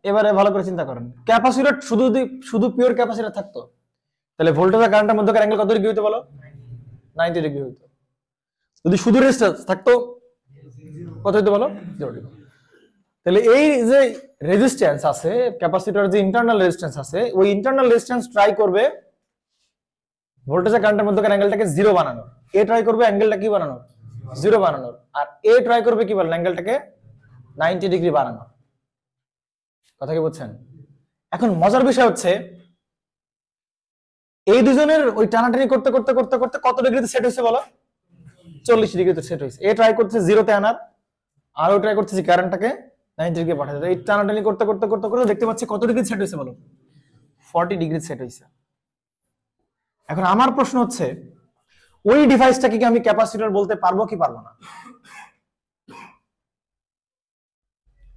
এবারে ভালো করে চিন্তা করেন, ক্যাপাসিটর শুধু পিওর ক্যাপাসিটর থাকতো, তাহলে ভোল্টেজ আর কারেন্টের মধ্যকার অ্যাঙ্গেল কত ডিগ্রি হইতো বলো? 90 ডিগ্রি হইতো। যদি শুধু রেজিস্ট্যান্স থাকতো কত হইতে বলো 0 ডিগ্রি। তাহলে এই যে রেজিস্ট্যান্স আছে ক্যাপাসিটর যে ইন্টারনাল রেজিস্ট্যান্স আছে ওই ইন্টারনাল রেজিস্ট্যান্স ট্রাই করবে ভোল্টেজ আর কারেন্টের মধ্যকার অ্যাঙ্গেলটাকে 0 বানানোর। এ ট্রাই করবে অ্যাঙ্গেলটা কি বানানোর 0 বানানোর, আর এ ট্রাই করবে কি বলেন অ্যাঙ্গেলটাকে 90 ডিগ্রি বানানোর। কথা কি বুঝছেন? এখন মজার বিষয় হচ্ছে এই দুজনের ওই টানাটানি করতে করতে করতে করতে কত ডিগ্রিতে সেট হয়েছে বলো? 40 ডিগ্রিতে সেট হয়েছে। এ ট্রাই করতেছে 0 তে আনার, আর ও ট্রাই করতেছে কারেন্টটাকে 90 ডিগ্রি পাঠাতে। এই টানাটানি করতে করতে করতে করতে দেখতে পাচ্ছি কত ডিগ্রি সেট হয়েছে বলো? 40 ডিগ্রি সেট হয়েছে। এখন আমার প্রশ্ন হচ্ছে ওই ডিভাইসটাকে কি আমি ক্যাপাসিটর বলতে পারবো কি পারবো না?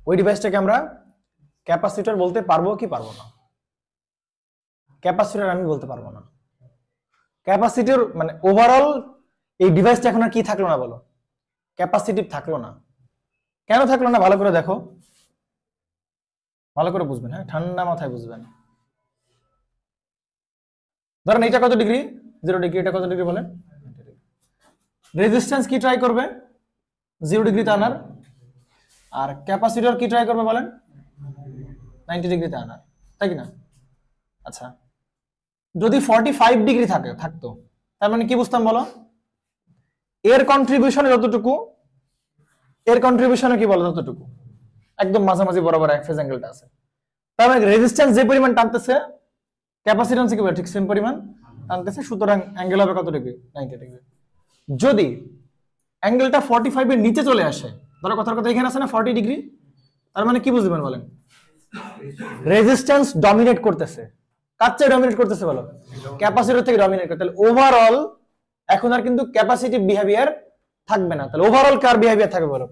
ওই ডিভাইসটাকে আমরা ক্যাপাসিটর বলতে পারবো কি পারবো না? ক্যাপাসিটর আমি বলতে পারবো না। ক্যাপাসিটর মানে ওভারঅল এই ডিভাইসটা এখন আর কি থাকলো না বলো? ক্যাপাসিটিভ থাকলো না। কেন থাকলো না ভালো করে দেখো, ভালো করে বুঝবেন, হ্যাঁ ঠান্ডা মাথায় বুঝবেন। ধরেন এটা কত ডিগ্রি? 0 ডিগ্রি। এটা কত ডিগ্রি বলেন? রেজিস্ট্যান্স কি ট্রাই করবে? 0 ডিগ্রিতে আনার। আর ক্যাপাসিটর কি ট্রাই করবে বলেন? 90 ডিগ্রিতে আনার, তাই কি না? আচ্ছা, যদি 45 ডিগ্রি থাকতো তার মানে কি বুঝতাম বলো? এর কন্ট্রিবিউশনে যতটুকু, এর কন্ট্রিবিউশনে কি বলো ততটুকু, একদম মাঝামাঝি বরাবর এক ফেজ অ্যাঙ্গেলটা আছে। তার মানে রেজিস্ট্যান্স যে পরিমাণ টানতেছে ক্যাপাসিট্যান্স কি ঠিক সেম পরিমাণ টানতেছে, সুতরাং অ্যাঙ্গেল হবে কত ডিগ্রি? 90 ডিগ্রি। যদি অ্যাঙ্গেলটা 45 এর নিচে চলে আসে, ধরো কথার কথা এখানে আছে না 40 ডিগ্রি, তার মানে কি বুঝবেন বলেন? রেজিস্ট্যান্স ডমিনেট করতেছে। কার চেয়ে ডমিনেট করতেছে বলো? ক্যাপাসিটর থেকে ডমিনেট করতে। তাহলে ওভারঅল এখন আর কিন্তু ক্যাপাসিটিভ বিহেভিয়ার থাকবে না। তাহলে ওভারঅল কার বিহেভিয়ার থাকবে বলো?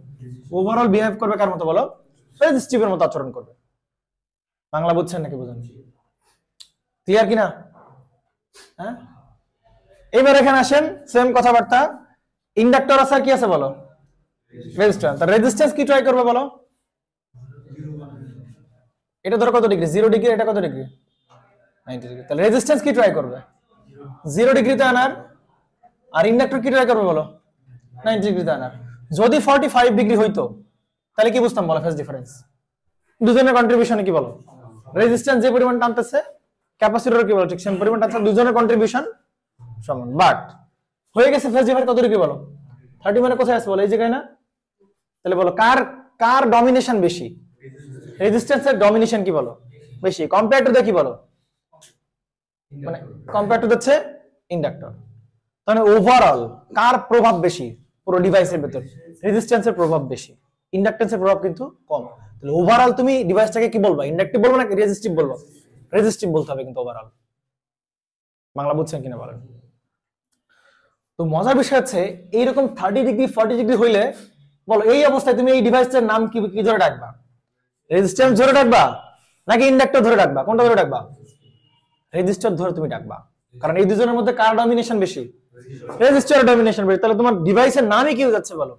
ওভারঅল বিহেভ করবে কার মতো বলো? রেজিস্টিভের মতো আচরণ করবে। বাংলা বুঝছেন নাকি বুঝেন? ক্লিয়ার কিনা? হ্যাঁ, এবার এখানে আসেন, সেম কথাবার্তা। ইন্ডাক্টর আছে আর কি আছে বলো? রেজিস্ট্যান্স। তার রেজিস্ট্যান্স কি ট্রাই করবে বলো? এটা ধরো কত ডিগ্রি? 0 ডিগ্রি। এটা কত ডিগ্রি? 90 ডিগ্রি। তাহলে রেজিস্ট্যান্স কি ট্রাই করবে? 0 ডিগ্রিতে আনার। আর ইন্ডাক্টর কি ট্রাই করবে বলো? 90 ডিগ্রিতে আনার। যদি 45 ডিগ্রি হইতো তাহলে কি বুঝতাম বলো? Phase difference. দুজনের কন্ট্রিবিউশনে কি বলো? রেজিস্ট্যান্স যে পরিমাণ টানতেছে ক্যাপাসিটর কি বলো? ঠিক সেম পরিমাণ টানছে, দুজনের কন্ট্রিবিউশন সমান। বাট হয়ে গেছে ফেজ ডিফারেন্স কত ডিগ্রি বলো? 30 মানে কোথায় আছে বলো? এই জায়গায় না? তাহলে বলো কার ডমিনেশন বেশি? রেজিস্ট্যান্সের ডমিনেশন কি বলো? বেশি। কম্পেয়ার টু দ্য কি বলো? মানে কম্পেয়ার টু হচ্ছে ইন্ডাক্টর। তাহলে ওভারঅল কার প্রভাব বেশি পুরো ডিভাইসের ভিতর? রেজিস্ট্যান্সের প্রভাব বেশি, ইন্ডাক্টেন্সের প্রভাব কিন্তু কম। তাহলে ওভারঅল তুমি ডিভাইসটাকে কি বলবা? ইন্ডাকটিভ বলবো নাকি রেজিস্টিভ বলবো? রেজিস্টিভ বলতে হবে কিন্তু ওভারঅল। বাংলা বুঝছেন কিনা বলেন? তো মজার বিষয় হচ্ছে এইরকম 30 ডিগ্রি 40 ডিগ্রি হইলে বলো এই অবস্থায় তুমি এই ডিভাইসটার নাম কি কি ধরে ডাকবা? রেজিস্ট্যান্স ধরে ডাকবা নাকি ইন্ডাক্টর ধরে ডাকবা? কোনটা ধরে ডাকবা? রেজিস্টার ধরে তুমি ডাকবা, কারণ এই দুজনের মধ্যে কার ডমিনেশন বেশি? রেজিস্টারের ডমিনেশন বেশি। তাহলে তোমার ডিভাইসের নামই কি হয়ে যাচ্ছে বলো?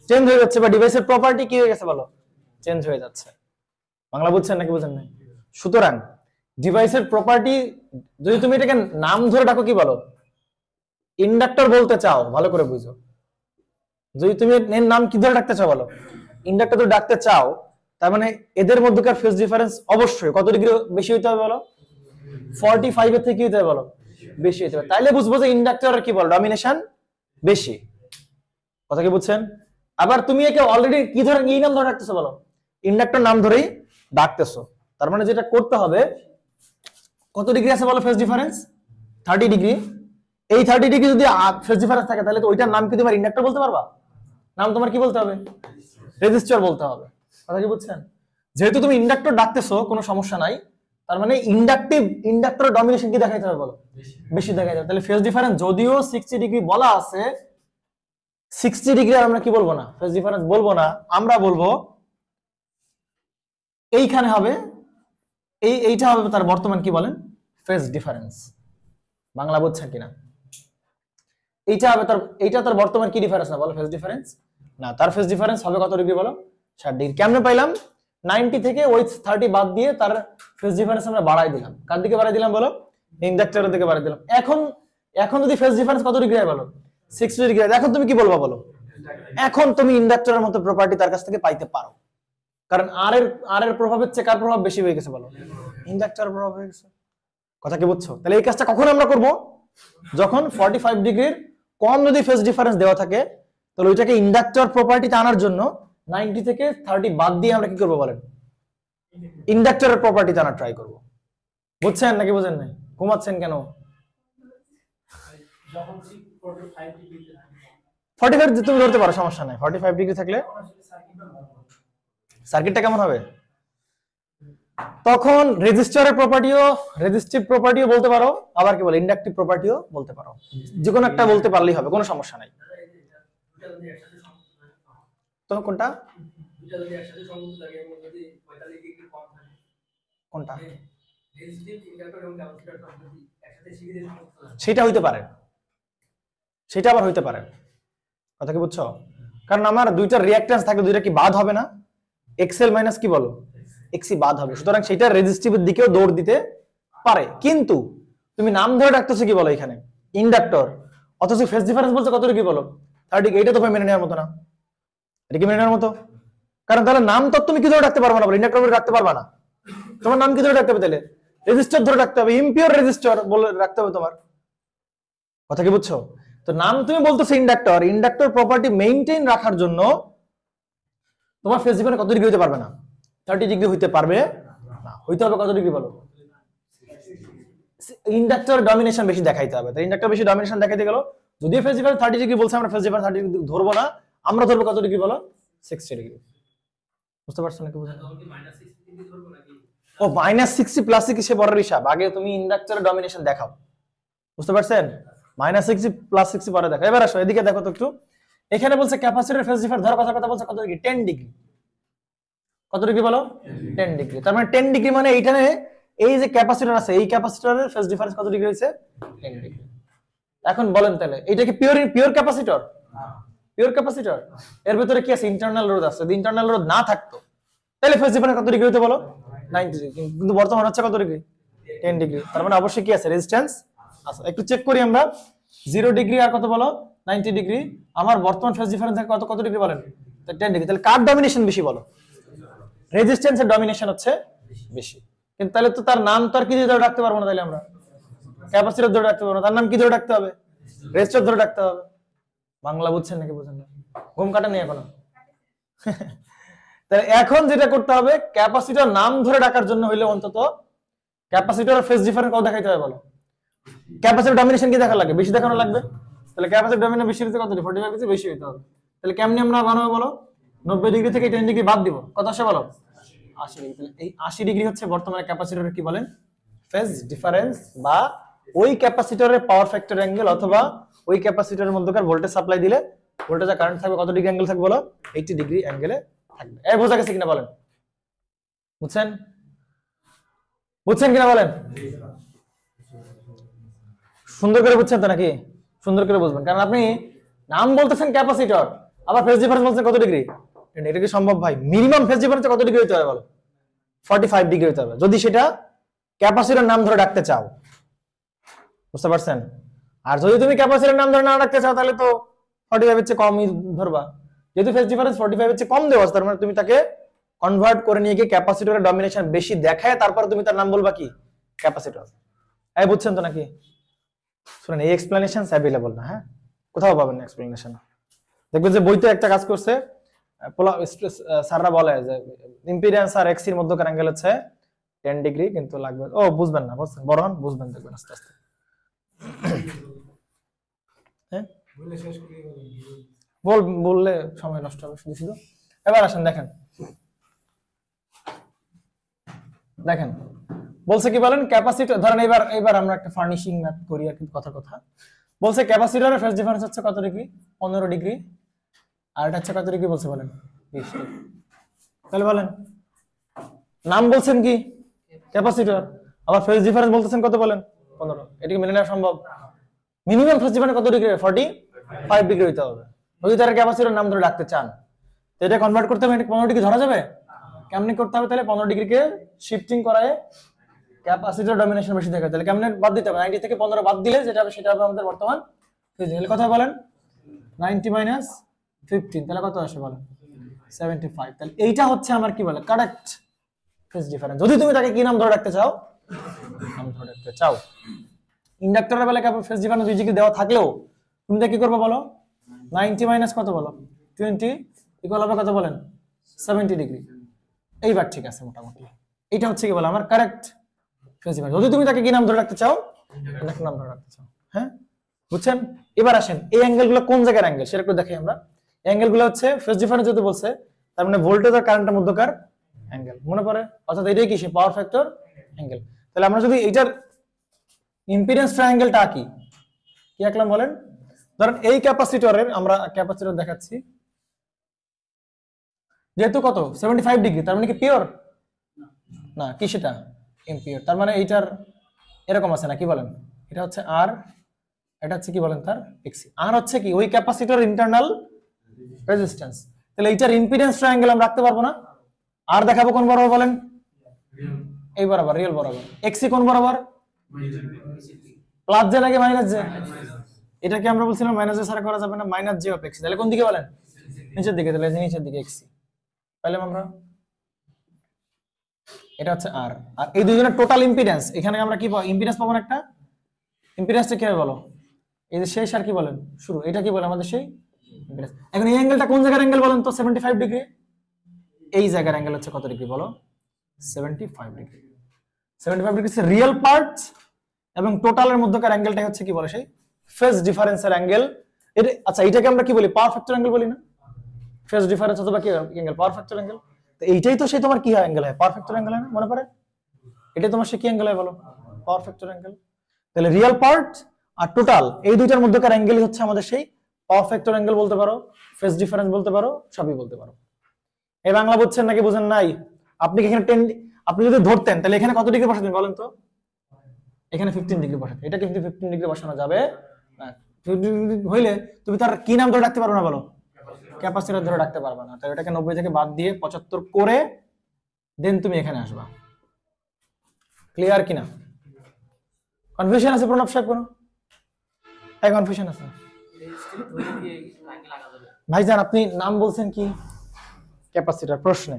চেঞ্জ হয়ে যাচ্ছে, বা ডিভাইসের প্রপার্টি কি হয়ে গেছে বলো? চেঞ্জ হয়ে যাচ্ছে। বাংলা বুঝছেন নাকি বুঝেন না? সুতরাং ডিভাইসের প্রপার্টি যদি তুমি এটাকে নাম ধরে ডাকো কি বলো? ইন্ডাক্টর বলতে চাও, ভালো করে বুঝো। যদি তুমি এর নাম কি ধরে ডাকতে চাও বলো? ইন্ডাক্টর ধরে ডাকতে চাও, তার মানে এদের মধ্যকার ফেজ ডিফারেন্স অবশ্যই কত ডিগ্রি বেশি হইতে হবে বলো? 45 এর থেকে কি হতে হবে বলো? বেশি হতে হবে। তাইলে বুঝবো যে ইন্ডাক্টরের কি বলো? ডমিনেশন বেশি। কথা কি বুঝছেন? আবার তুমি একে অলরেডি কি ধরে এই নাম ধরে ডাকতেছো বলো? ইন্ডাক্টর নাম ধরেই ডাকতেছো। তার মানে যেটা করতে হবে, কত ডিগ্রি আছে বলো ফেজ ডিফারেন্স? 30 ডিগ্রি। এই 30 ডিগ্রি যদি ফেজ ডিফারেন্স থাকে তাহলে তো ওইটার নাম কি তোমার ইন্ডাক্টর বলতে পারবা? নাম তোমার কি বলতে হবে? রেজিস্টার বলতে হবে। কথা কি বুঝছেন? যেহেতু তুমি ইন্ডাক্টর ডাকতেছো কোনো সমস্যা নাই, তার মানে ইন্ডাক্টর ডমিনেশন কি দেখাইতে হবে বলো? বেশি দেখাইতে হবে। তাহলে ফেজ ডিফারেন্স যদিও 60 ডিগ্রি বলা আছে, 60 ডিগ্রি আমরা কি বলবো না? ফেজ ডিফারেন্স বলবো না, আমরা বলবো এইখানে হবে এইটা হবে তার বর্তমান কি বলেন? Phase difference. বাংলা বুঝছেন কিনা? এইটা তার বর্তমান কি ডিফারেন্স না বলো? ফেজ ডিফারেন্স না, তার ফেজ ডিফারেন্স হবে কত ডিগ্রি বলো? 60 ডিগ্রি। কেমনে পাইলাম? 90 থেকে ওই 30 বাদ দিয়ে তার ফেজ ডিফারেন্স আমরা বাড়াই দিলাম। কার দিকে বাড়াই দিলাম বলো? ইন্ডাক্টরের দিকে বাড়াই দিলাম। এখন যদি ফেজ ডিফারেন্স কত ডিগ্রি হয় বলো? 60 ডিগ্রি। এখন তুমি কি বলবা বলো? এখন তুমি ইন্ডাক্টরের মতো প্রপার্টি তার কাছ থেকে পাইতে পারো, কারণ আর এর প্রভাবের চেয়ে কার প্রভাব বেশি হয়ে গেছে বলো? ইন্ডাক্টর প্রভাব হয়ে গেছে। কথা কি বুঝছো? তাহলে এই কাজটা কখন আমরা করব? যখন 45 ডিগ্রির কম যদি ফেজ ডিফারেন্স দেওয়া থাকে, তাহলে ওইটাকে ইন্ডাক্টর প্রপার্টিতে আনার জন্য 90 থেকে 30 বাদ দিয়ে আমরা কি করব বলেন? ইন্ডাক্টরের প্রপার্টিতে আনার ট্রাই করব। বুঝছেন নাকি বুঝেন নাই? ঘুমাচ্ছেন কেন? 45 তুমি ধরতে পারো, সমস্যা নাই। 45 ডিগ্রি থাকলে সার্কিটটা কেমন হবে? তখন রেজিস্টারের প্রপার্টিও, রেজিস্টিভ প্রপার্টিও বলতে পারো, আবার কি বলে ইন্ডাকটিভ প্রপার্টিও বলতে পারো। যে কোনো একটা বলতে পারলেই হবে, কোনো সমস্যা নাই। তো কোনটা কোনটা সেটা হইতে পারে, সেটা আবার হইতে পারে। কথা কি বুঝছো? কারণ আমার দুইটা রিঅ্যাকট্যান্স থাকে, দুইটা কি বাদ হবে না? এক্সএল মাইনাস কি বলো এক্সি বাদ হবে, সুতরাং সেটা রেজিস্টিভের দিকেও দৌড় দিতে পারে। কিন্তু তুমি নাম ধরে ডাকতেছো কি বলো এখানে ইন্ডাক্টর, অথচ ফেজ ডিফারেন্স বলছো কত ডিগ্রি বলো 30। এইটা তো মেনে নেওয়ার মতো না, এটা কি মেনে নেওয়ার মতো? কারণ তাহলে নাম তো তুমি কি ধরে রাখতে পারবে না, বলো ইন্ডাক্টর ধরে রাখতে পারবা না। তোমার নাম কি ধরে রাখতে হবে? তাহলে রেজিস্টার ধরে রাখতে হবে, ইমপিওর রেজিস্টার বলে রাখতে হবে তোমার। কথা কি বুঝছো? তো নাম তুমি বলতেছো ইন্ডাক্টর, ইন্ডাক্টর প্রপার্টি মেইনটেইন রাখার জন্য তোমার ফেজ ডিফারেন্স কত ডিগ্রি হতে পারবে না? 30 ডিগ্রি হইতে পারবে না, হইতে হবে কত ডিগ্রি বলো? ইন্ডাক্টর ডমিনেশন বেশি দেখাইতে হবে। তাই ইন্ডাক্টর বেশি ডমিনেশন দেখাইতে গেল, যদিও ফেজ ডিফারেন্স 30 ডিগ্রি বলছে, আমরা ফেজ ডিফারেন্স 30 ডিগ্রি ধরবো না, আমরা ধরবো কত ডিগ্রি বলো? 60 ডিগ্রি। বুঝতে পারছো নাকি বুঝেন? ও -60 প্লাস কিসে বড় হিসাব, আগে তুমি ইন্ডাক্টরের ডমিনেশন দেখাও। বুঝতে পারছেন? -60 প্লাস 60 পরে দেখো। এবার আসো এদিকে দেখো তো একটু, এখানে বলছে ক্যাপাসিটরের ফেজ ডিফারেন্স ধর কথা বলছে কত ডিগ্রি? 10 ডিগ্রি। কত ডিগ্রি বলো? 10 ডিগ্রি। তার মানে 10 ডিগ্রি মানে এইখানে এই যে ক্যাপাসিটর আছে, এই ক্যাপাসিটরের ফেজ ডিফারেন্স কত ডিগ্রি হইছে? 10 ডিগ্রি। এখন বলেন তাহলে এটা কি পিওর ক্যাপাসিটর? Pure capacitor. এর ভিতরে কি আছে? ইন্টারনাল রোধ আছে। যদি ইন্টারনাল রোধ না থাকতো তাহলে ফেজ ডিফারেন্স কত ডিগ্রি হইতো বলো? 90 ডিগ্রি। কিন্তু বর্তমানে হচ্ছে কত ডিগ্রি? 10 ডিগ্রি। তার মানে অবশ্যই কি আছে? রেজিস্ট্যান্স আছে। একটু চেক করি আমরা, 0 ডিগ্রি আর কত বলো? 90 ডিগ্রি। আমার বর্তমান ফেজ ডিফারেন্স কত ডিগ্রি বলেন? 10 ডিগ্রি। তাহলে কার ডমিনেশন বেশি বলো? রেজিস্ট্যান্সের ডমিনেশন হচ্ছে বেশি। কিন্তু তাহলে তো তার নাম তো আর কি ধরে রাখতে পারবো না, তাহলে আমরা ক্যাপাসিটর ধরে রাখতে পারবো না, তার নাম কি ধরে রাখতে হবে? রেজিস্টার ধরে রাখতে হবে। বাংলা বুঝছেন নাকি বুঝেন না? ঘুম কাটা নেই এখনো? তাহলে এখন যেটা করতে হবে, ক্যাপাসিটর নাম ধরে ডাকার জন্য হইলে অন্তত ক্যাপাসিটর ফেজ ডিফারেন্স কত দেখাইতে হবে বলো? ক্যাপাসিটর ডমিনেশন কি দেখা লাগে? বেশি দেখানো লাগবে। তাহলে ক্যাপাসিটর ডমিনেশন বেশি হইতে কত? 45 ডিগ্রি বেশি হইতে হবে। তাহলে কেমনে আমরা বানাবো বলো? 90 ডিগ্রি থেকে 10 ডিগ্রি বাদ দিব, কত আসে বলো? 80 ডিগ্রি। তাহলে এই 80 ডিগ্রি হচ্ছে বর্তমানে ক্যাপাসিটরের কি বলেন? ফেজ ডিফারেন্স, বা ওই ক্যাপাসিটরের পাওয়ার ফ্যাক্টর অ্যাঙ্গেল, অথবা ওই ক্যাপাসিটরের মধ্যকার ভোল্টেজ সাপ্লাই দিলে ভোল্টেজ আর কারেন্ট থাকবে কত ডিগ্রি অ্যাঙ্গেল থাকবে বলো? 80 ডিগ্রি অ্যাঙ্গেলে থাকবে। এই বোঝা গেছে কিনা বলেন? বুঝছেন? বুঝছেন কিনা বলেন? সুন্দর করে বুঝছেন তো নাকি? সুন্দর করে বুঝবেন, কারণ আপনি নাম বলতেছেন ক্যাপাসিটর, আবার ফেজ ডিফারেন্স বলছেন কত ডিগ্রি। এটা কি সম্ভব ভাই? মিনিমাম ফেজ ডিফারেন্স কত ডিগ্রি হতে হবে বলো? 45 ডিগ্রি হতে হবে, যদি সেটা ক্যাপাসিটর নাম ধরে ডাকতে চাও। বুঝতে পারছেন? আর যদি তুমি ক্যাপাসিটর নাম ধরে না রাখতে চাও, তাহলে তো 45 এর চেয়ে কমই ধরবা। যেহেতু ফেজ ডিফারেন্স 45 এর চেয়ে কম দেওয়া আছে, তার মানে তুমি তাকে কনভার্ট করে নিয়ে গিয়ে ক্যাপাসিটরের ডমিনেশন বেশি দেখায় তারপর তুমি তার নাম বলবা কি? ক্যাপাসিটর। এই বুঝছেন তো নাকি? শুনেন, এই এক্সপ্লেনেশনস अवेलेबल না, হ্যাঁ, কোথাও পাবেন না এক্সপ্লেনেশন। দেখবেন যে বইতে একটা কাজ করছে, স্যাররা বলে যে ইম্পিডেন্স আর এক্স এর মধ্যকার অ্যাঙ্গেল হচ্ছে 10 ডিগ্রি, কিন্তু লাগবে, ও বুঝবেন না, বুঝছেন, বড় হন বুঝবেন, দেখবেন আস্তে আস্তে। হ্যাঁ, বললে সময় নষ্ট হবে শুধু শুধু। এবার আসেন দেখেন, দেখেন বলছে কি বলেন, ক্যাপাসিটর ধরেন, এবার আমরা একটা ফার্নিশিং ম্যাপ করি আর কি, কথা বলছে ক্যাপাসিটরের ফেজ ডিফারেন্স হচ্ছে কত ডিগ্রি? 15 ডিগ্রি। আর এটা হচ্ছে কত ডিগ্রি বলছে বলেন? 20 ডিগ্রি। তাহলে বলেন, নাম বলছেন কি? ক্যাপাসিটর, আবার ফেজ ডিফারেন্স বলতেছেন কত বলেন? 15। এটা কি মেনে নেওয়া সম্ভব? মিনিমাম ফেজ ডিফারেন্স কত ডিগ্রি? 45 ডিগ্রি হইতে হবে যদি তারা ক্যাপাসিটর নাম ধরে রাখতে চান। তো এটা কনভার্ট করতে হবে, 15 ডিগ্রি ধরা যাবে? কেমনে করতে হবে তাহলে? 15 ডিগ্রিকে শিফটিং করায় ক্যাপাসিটর ডমিনেশন বেশি থাকে। তাহলে কেমনে বাদ দিতে হবে? 90 থেকে 15 বাদ দিলে যেটা হবে সেটা হবে আমাদের বর্তমান ফেজ। তাহলে কথা বলেন, 90 মাইনাস 15, তাহলে কত আসে বলো 75। তাহলে এইটা হচ্ছে আমার কি বলে কারেক্ট ফেজ ডিফারেন্স। যদি তুমি তাকে কি নাম ধরে রাখতে চাও, নাম ধরে রাখতে চাও। ইন্ডাক্টরের বেলায় ফেজ ডিফারেন্স 2 ডিগ্রি দেওয়া থাকলেও তুমি কি করবে বলো, 90 মাইনাস কত বলো 20 ইকুয়াল হবে কত বলেন 70 ডিগ্রি। এইবার ঠিক আছে মোটামুটি। এটা হচ্ছে কি বলে আমার কারেক্ট ফেজ ডিফারেন্স। যদি তুমি তাকে কি নাম ধরে রাখতে চাও, ইন্ডাক্টর নাম ধরে রাখতে চাও। হ্যাঁ বুঝছেন? এবার আসেন এই অ্যাঙ্গেলগুলো কোন জায়গার অ্যাঙ্গেল সেটা একটু দেখাই আমরা। অ্যাঙ্গেলগুলো হচ্ছে ফেজ ডিফারেন্স যেহেতু বলছে, তার মানে ভোল্টেজ আর কারেন্টের মধ্যকার অ্যাঙ্গেল মনে পড়ে, অর্থাৎ এটাই কি সে পাওয়ার ফ্যাক্টর অ্যাঙ্গেল। তাহলে আমরা যদি এইটার ইম্পিডেন্স ট্রায়াঙ্গেলটা আঁকি, কি আঁকলাম বলেন? ধরেন এই ক্যাপাসিটরের, আমরা ক্যাপাসিটর দেখাচ্ছি, যেহেতু কত 75 ডিগ্রি, তার মানে কি পিওর না, কি সেটা ইমপিওর। তার মানে এইটার এরকম আছে না, কি বলেন? এটা হচ্ছে আর, এটা হচ্ছে কি বলেন তার এক্সি। আর হচ্ছে কি ওই ক্যাপাসিটর ইন্টারনাল রেজিস্ট্যান্স। তাহলে এইটার ইম্পিডেন্স ট্রায়াঙ্গেল আমরা রাখতে পারবো না। আর দেখাবো কোন বরাবর বলেন? এই বরাবর, রিয়েল বরাবর। এক্সি কোন বরাবর? প্লাস জে নাকি মাইনাস জে? এটাকে আমরা বলছিলাম মাইনাস জে ছাড়া করা যাবে না, মাইনাস জে অফ এক্সি। তাহলে কোন দিকে বলেন? নিচের দিকে। তাহলে নিচের দিকে এক্সি পাইলাম আমরা। এটা হচ্ছে আর, আর এই দুইজনের টোটাল ইম্পিডেন্স, এখানে আমরা কি পাবো? ইম্পিডেন্স পাবো না একটা। ইম্পিডেন্সটা কি হবে বলো? এই যে শেষ আর কি বলেন শুরু, এটা কি বলে আমাদের সেই ইম্পিডেন্স। এখন এই অ্যাঙ্গেলটা কোন জায়গার অ্যাঙ্গেল বলেন তো? 75 ডিগ্রি। এই জায়গার অ্যাঙ্গেল হচ্ছে কত ডিগ্রি বলো? 75 ডিগ্রি। 75 ডিগ্রি হচ্ছে রিয়েল পার্ট এবং টোটালের মধ্যকার অ্যাঙ্গেলটাই হচ্ছে কি বলে সেই ফেজ ডিফারেন্সের অ্যাঙ্গেল। এটা আচ্ছা, এটাকে আমরা কি বলি? পাওয়ার ফ্যাক্টর অ্যাঙ্গেল বলি না? ফেজ ডিফারেন্স অথবা কি অ্যাঙ্গেল? পাওয়ার ফ্যাক্টর অ্যাঙ্গেল। তো এইটাই তো সেই তোমার কি হয় অ্যাঙ্গেল হয়? পাওয়ার ফ্যাক্টর অ্যাঙ্গেল হয় না? মনে পড়ে? এটাই তোমার সে কি অ্যাঙ্গেল হয় বলো? Power factor angle. তাহলে রিয়েল পার্ট আর টোটাল এই দুইটার মধ্যকার অ্যাঙ্গেলই হচ্ছে আমাদের সেই পাওয়ার ফ্যাক্টর অ্যাঙ্গেল বলতে পারো, ফেজ ডিফারেন্স বলতে পারো, সবই বলতে পারো। এই বাংলা বুঝছেন নাকি বুঝেন নাই? আপনি এখানে 10, আপনি যদি ধরতেন তাহলে এখানে কত ডিগ্রি বসাতেন বলেন তো? এখানে 15 ডিগ্রি বসাতেন। এটা কিন্তু 15 ডিগ্রি বসানো যাবে না। 15 ডিগ্রি হইলে তুমি তার কি নাম ধরে রাখতে পারো না বলো? ক্যাপাসিটর ধরে রাখতে পারবে না। তাহলে এটাকে 90 থেকে বাদ দিয়ে 75 করে দেন তুমি এখানে আসবা। ক্লিয়ার কিনা? কনফিউশন আছে প্রণব সাহেব কোনো? এই কনফিউশন আছে ভাইজান? আপনি নাম বলছেন কি ক্যাপাসিটর প্রশ্নে,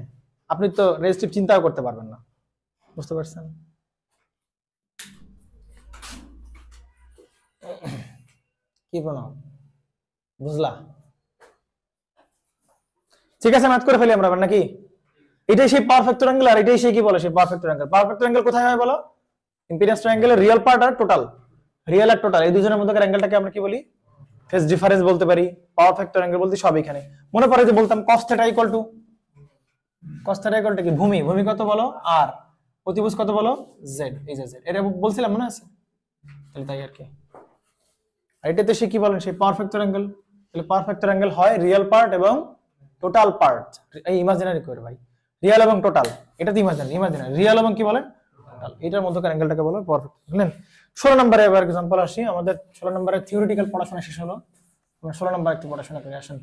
আপনি তো রেজিস্টিভ চিন্তাও করতে পারবেন না, বুঝতে পারছেন? কি প্রণব বুঝলা? ঠিক আছে, ম্যাথ করে ফেলি আমরা নাকি? এটাই সেই পাওয়ার ফ্যাক্টর অ্যাঙ্গেল আর এটাই সেই কি বলে সেই পাওয়ার ফ্যাক্টর অ্যাঙ্গেল। পাওয়ার ফ্যাক্টর অ্যাঙ্গেল কোথায় হয় বলো? ইম্পিডেন্স ট্রায়াঙ্গেলের রিয়েল পার্ট আর টোটাল। রিয়েল আর টোটাল এই দুজনের মধ্যকার অ্যাঙ্গেলটাকে আমরা কি বলি? ফেজ ডিফারেন্স বলতে পারি, পাওয়ার ফ্যাক্টর অ্যাঙ্গেল বলতে সব এখানে। মনে পড়ে যে বলতাম cos θ equal to, cos θ equal to কি? ভূমি, ভূমি কত বলো? আর প্রতিভুজ কত বলো? z। এই যে z, এটা বলছিলাম মনে আছে? তাহলে তাই আর কি। আর এটাতে সে কি বলেন সেই পাওয়ার ফ্যাক্টর অ্যাঙ্গেল। তাহলে পাওয়ার ফ্যাক্টর অ্যাঙ্গেল হয় রিয়েল পার্ট এবং টোটাল পার্ট। এই ইমাজিনারি করে ভাই, রিয়েল এবং টোটাল, এটা তো ইমাজিনারি। ইমাজিনারি রিয়েল এবং কি বলেন টোটাল, এটার মধ্যকার অ্যাঙ্গেলটাকে বলে পাওয়ার ফ্যাক্টর। বুঝলেন? 16 নম্বরে এবার एग्जांपल আসি। আমাদের 16 নম্বরে থিওরিটিক্যাল পড়াশোনা শেষ হলো। আমরা 16 নম্বরে একটু পড়াশোনা করে আসেন।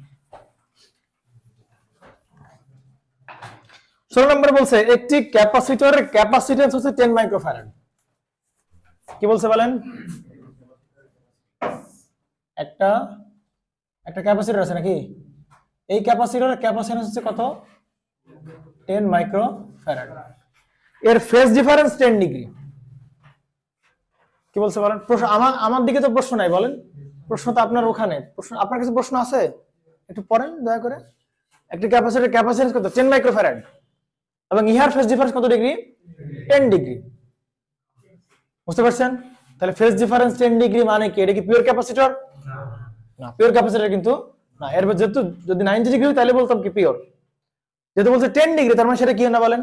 16 নম্বরে বলছে একটি ক্যাপাসিটরের ক্যাপাসিট্যান্স হচ্ছে 10 মাইক্রোফ্যারাড। কি বলছে বলেন? একটা ক্যাপাসিটর আছে নাকি? এই ক্যাপাসিটরের ক্যাপাসিট্যান্স হচ্ছে কত? 10 মাইক্রোফ্যারাড। এর ফেজ ডিফারেন্স 10 ডিগ্রি। কি বলছে বলেন? প্রশ্ন আমার দিকে তো প্রশ্ন নাই, বলেন প্রশ্ন তো আপনার ওখানে। প্রশ্ন আপনার কাছে প্রশ্ন আছে? একটু পড়েন দয়া করে। একটি ক্যাপাসিটরের ক্যাপাসিট্যান্স কত? 10 মাইক্রোফ্যারাড এবং ইহার ফেজ ডিফারেন্স কত ডিগ্রি? 10 ডিগ্রি। বুঝতে পারছেন? তাহলে ফেজ ডিফারেন্স 10 ডিগ্রি মানে কি? এটা কি পিওর ক্যাপাসিটর? না, পিওর ক্যাপাসিটর কিন্তু না। এর যেহেতু যদি 90 ডিগ্রি হয় তাহলে বলতাম কি পিওর। যেহেতু বলছে 10 ডিগ্রি তার মানে সেটা কি না বলেন?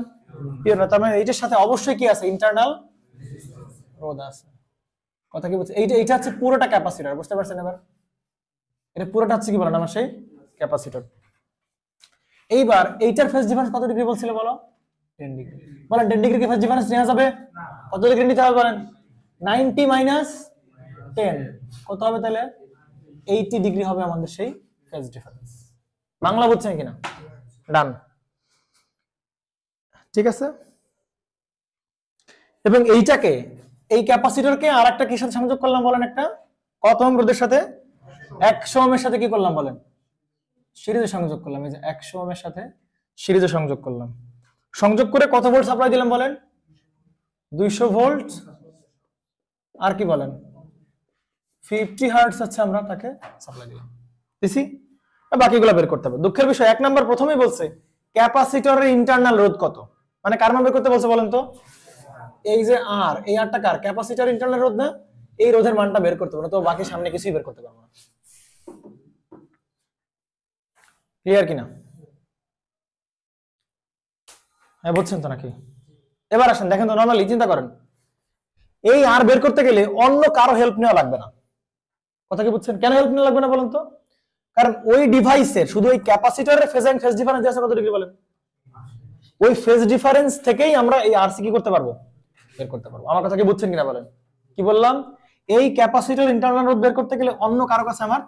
পিওর না। তার মানে এইটার সাথে অবশ্যই কি আছে? ইন্টারনাল রোধ আছে। কথা কি বলছে? এইটা হচ্ছে পুরোটা ক্যাপাসিটর। বুঝতে পারছেন এবার? এটা পুরোটা হচ্ছে কি বলেন আমার সেই ক্যাপাসিটর। এইবার এইটার ফেজ ডিফারেন্স কত ডিগ্রি বলছিল বলো? 10 ডিগ্রি। বলেন 10 ডিগ্রি কি ফেজ ডিফারেন্স নেওয়া যাবে? কত ডিগ্রি নিতে হবে বলেন? 90 মাইনাস 10 কত হবে তাহলে? 80 ডিগ্রি হবে আমাদের সেই ফেজ ডিফারেন্স। বাংলা বুঝছেন কিনা? ডান, ঠিক আছে। এবং এইটাকে, এই ক্যাপাসিটরকে আর একটা কিসের সাথে সংযোগ করলাম বলেন? একটা কত ওহম রোধের সাথে? 100 ওহমের সাথে কি করলাম বলেন? সিরিজে সংযোগ করলাম, এই যে 100 ওহমের সাথে সিরিজে সংযোগ করলাম, সংযোগ করে কত ভোল্ট সাপ্লাই দিলাম বলেন? 200 ভোল্ট। আর কি বলেন? 50 হার্টজ হচ্ছে আমরা তাকে সাপ্লাই দিলাম, দিছি। বাকিগুলো বের করতে হবে। দুঃখের বিষয় 1 নাম্বার প্রথমেই বলছে ক্যাপাসিটরের ইন্টারনাল রোধ কত, মানে কার মান বের করতে বলছে বলেন তো? এই যে আর, এই আরটা কার? ক্যাপাসিটর ইন্টারনাল রোধ না? এই রোধের মানটা বের করতে হবে, তো বাকি সামনে কিছুই বের করতে পারবো না। ক্লিয়ার কিনা? হ্যাঁ, বুঝছেন তো নাকি? এবার আসেন দেখেন তো, নরমালি চিন্তা করেন, এই আর বের করতে গেলে অন্য কারো হেল্প নেওয়া লাগবে না। কথা কি বুঝছেন? কেন হেল্প নেওয়া লাগবে না বলেন তো? কারণ ওই ডিভাইসের শুধু ওই ক্যাপাসিটরের ফেজ এন্ড ফেজ ডিফারেন্স আছে কত ডিগ্রি বলেন? ওই ফেজ ডিফারেন্স থেকেই আমরা এই আরসি কি করতে পারবো? বের করতে পারবো। আমার কথা কি বুঝছেন কিনা বলেন? কি বললাম? এই ক্যাপাসিটর ইন্টারনাল রোধ বের করতে গেলে অন্য কারো কাছে আমার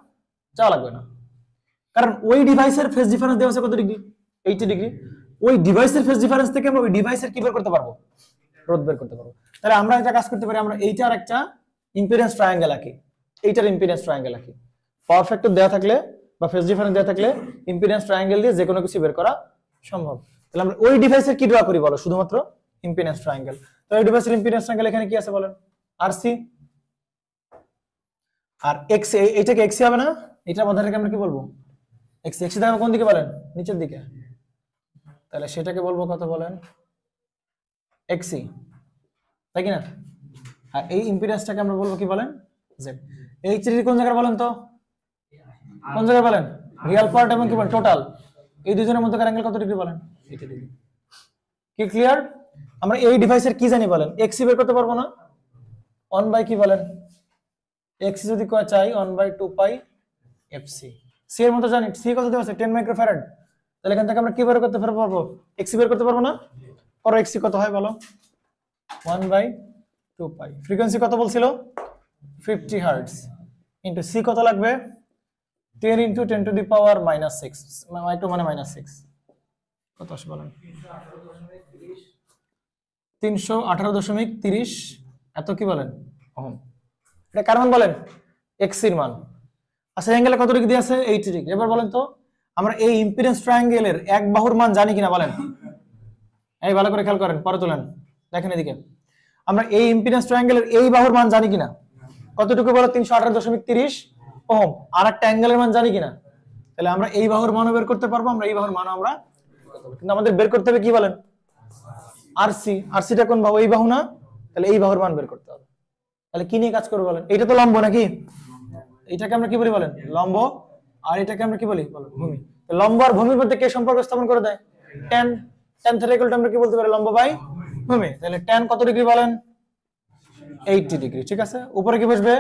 যাওয়া লাগবে না, কারণ ওই ডিভাইসের ফেজ ডিফারেন্স দেওয়া আছে কত ডিগ্রি? 80 ডিগ্রি। ওই ডিভাইসের ফেজ ডিফারেন্স থেকে আমরা ওই ডিভাইসের কি বের করতে পারবো? রোধ বের করতে পারবো। তাহলে আমরা এটা কাজ করতে পারি, আমরা এইটার একটা ইম্পিডেন্স ট্রায়াঙ্গেল আঁকি, এইটার ইম্পিডেন্স ট্রায়াঙ্গেল আঁকি। পাওয়ার ফ্যাক্টর দেওয়া থাকলে বা ফেজ ডিফারেন্স দেওয়া থাকলে ইম্পিডেন্স ট্রায়াঙ্গেল দিয়ে যে কোনো কিছু বের করা সম্ভব। তাহলে আমরা ওই ডিভাইসের কি ড্র করি বলো? শুধুমাত্র ইম্পিডেন্স ট্রায়াঙ্গেল। তো এই ডিভাইসের ইম্পিডেন্স ট্রায়াঙ্গেল এখানে কি আছে বলেন? আরসি আর এক্সি, এইটা কি এক্সি হবে না? এটার মধ্যে থেকে আমরা কি বলবো? এক্সি। এক্সি থেকে কোন দিকে বলেন? নিচের দিকে। তাহলে সেটাকে বলবো কত বলেন? এক্সি, তাই কি না? আর এই ইম্পিডেন্সটাকে আমরা বলবো কি বলেন? জেড। এই থ্রি কোন জায়গায় বলেন তো? কোন জায়গায় বলেন? রিয়াল পার্ট এবং কি বলেন? টোটাল। এই দুজনের মধ্যে অ্যাঙ্গেল কত ডিগ্রি বলেন? 80 ডিগ্রি। কি ক্লিয়ার? আমরা এই ডিভাইসের কি জানি বলেন? এক্সি বের করতে পারবো না? 1 বাই কি বলেন? এক্সি যদি কয় চাই 1 বাই 2 পাই এফসি। সি এর মতো জানি, সি কত দেওয়া আছে? 10 মাইক্রোফ্যারাড। তাহলে এখান থেকে আমরা কি বের করতে পারবো? এক্সি বের করতে পারবো না? করো, এক্সি কত হয় বলো? 1 বাই 2 পাই। ফ্রিকোয়েন্সি কত বলছিল? 50 হার্টজ। ইনটু সি কত লাগবে? 10 into 10 to the power -6, micro মানে -6, কত আসে বলেন? 318.30 এত কি বলেন? ওহম। এটা কার মান বলেন? এক্সির মান। আচ্ছা, অ্যাঙ্গেলে কত ডিগ্রি আছে? 80 ডিগ্রি। এবার বলেন তো, আমরা এই ইম্পিডেন্স ট্রায়াঙ্গেলের এক বাহুর মান জানি কিনা বলেন? এই ভালো করে খেয়াল করেন, পরে তোলেন, দেখেন এদিকে। আমরা এই ইম্পিডেন্স ট্রায়াঙ্গেলের এই বাহুর মান জানি কিনা? কতটুকু বলো? 318.30 ওহম। আর একটা অ্যাঙ্গেলের মান জানি কিনা? তাহলে আমরা এই বাহুর মানও বের করতে পারবো, আমরা এই বাহুর মানও আমরা, কিন্তু আমাদের বের করতে হবে কি বলেন? আরসি। আরসিটা কোন বাহু? এই বাহু না? তাহলে এই বাহুর মান বের করতে হবে। তাহলে কি নিয়ে কাজ করবো বলেন? এটা তো লম্ব নাকি? এটাকে আমরা কি বলি বলেন? লম্ব। আর এটাকে আমরা কি বলি বলেন? ভূমি। লম্ব আর ভূমির মধ্যে কে সম্পর্ক স্থাপন করে দেয়? tan। tan theta equal to আমরা কি বলতে পারি? লম্ব বাই ভূমি। তাহলে tan কত ডিগ্রি বলেন? 80 ডিগ্রি। ঠিক আছে, উপরে কি বসবে?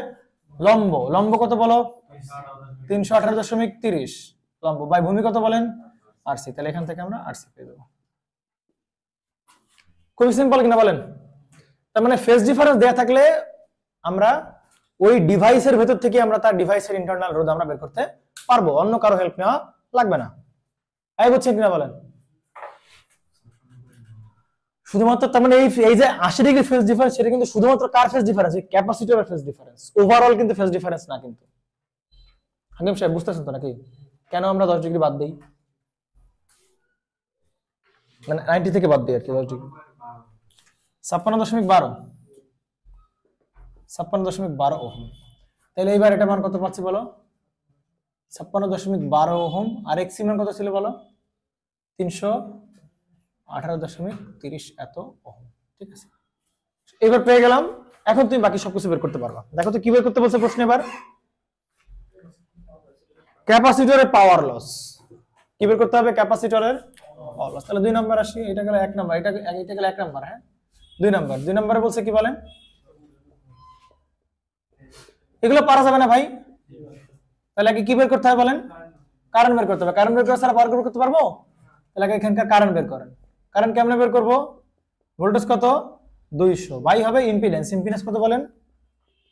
লম্ব। লম্ব কত বলো? 318.30 লম্ব বাই ভূমি কত বলেন? আরসি। তাহলে এখান থেকে আমরা আরসি পেয়ে দেবো। খুবই সিম্পল কিনা বলেন? তার মানে ফেজ ডিফারেন্স দেয়া থাকলে আমরা ওই ডিভাইসের ভেতর থেকে আমরা তার ডিভাইসের ইন্টারনাল রোধ আমরা বের করতে পারবো, অন্য কারো হেল্প নেওয়া লাগবে না। এই বুঝছেন কিনা বলেন? শুধুমাত্র তার মানে এই যে 80 ডিগ্রি ফেজ ডিফারেন্স, সেটা কিন্তু শুধুমাত্র কার ফেজ ডিফারেন্স? ক্যাপাসিটরের ফেজ ডিফারেন্স, ওভারঅল কিন্তু ফেজ ডিফারেন্স না। কিন্তু হাকিম সাহেব বুঝতেছেন তো নাকি কেন আমরা 10 ডিগ্রি বাদ দেই? মানে 90 থেকে বাদ দিই আর কি 10 ডিগ্রি। 56.12 56.12 ওহম। তাহলে এইবার এটা মান কত পাচ্ছি বলো? 56.12 ওহম। আর এক্সি মান কত ছিল বলো? 318.30 এত ওহম। ঠিক আছে, এবার পেয়ে গেলাম। এখন তুমি বাকি সবকিছু বের করতে পারবা। দেখো তো কি বের করতে বলছে প্রশ্ন। এবার ক্যাপাসিটরের পাওয়ার লস কি বের করতে হবে? ক্যাপাসিটরের পাওয়ার লস। তাহলে 2 নাম্বার আসি, এটা গেল 1 নাম্বার, এটা গেল 1 নাম্বার। হ্যাঁ, 2 নাম্বার। 2 নাম্বারে বলছে কি বলেন? এগুলো পারা যাবে না ভাই। তাহলে আগে কি বের করতে হবে বলেন? কারেন্ট বের করতে হবে। কারেন্ট বের করা ছাড়া পাওয়ার বের করতে পারবো? তাহলে আগে এখানকার কারেন্ট বের করেন। কারেন্ট কেমনে বের করব? ভোল্টেজ কত? 200 বাই হবে ইম্পিডেন্স। ইম্পিডেন্স কত বলেন?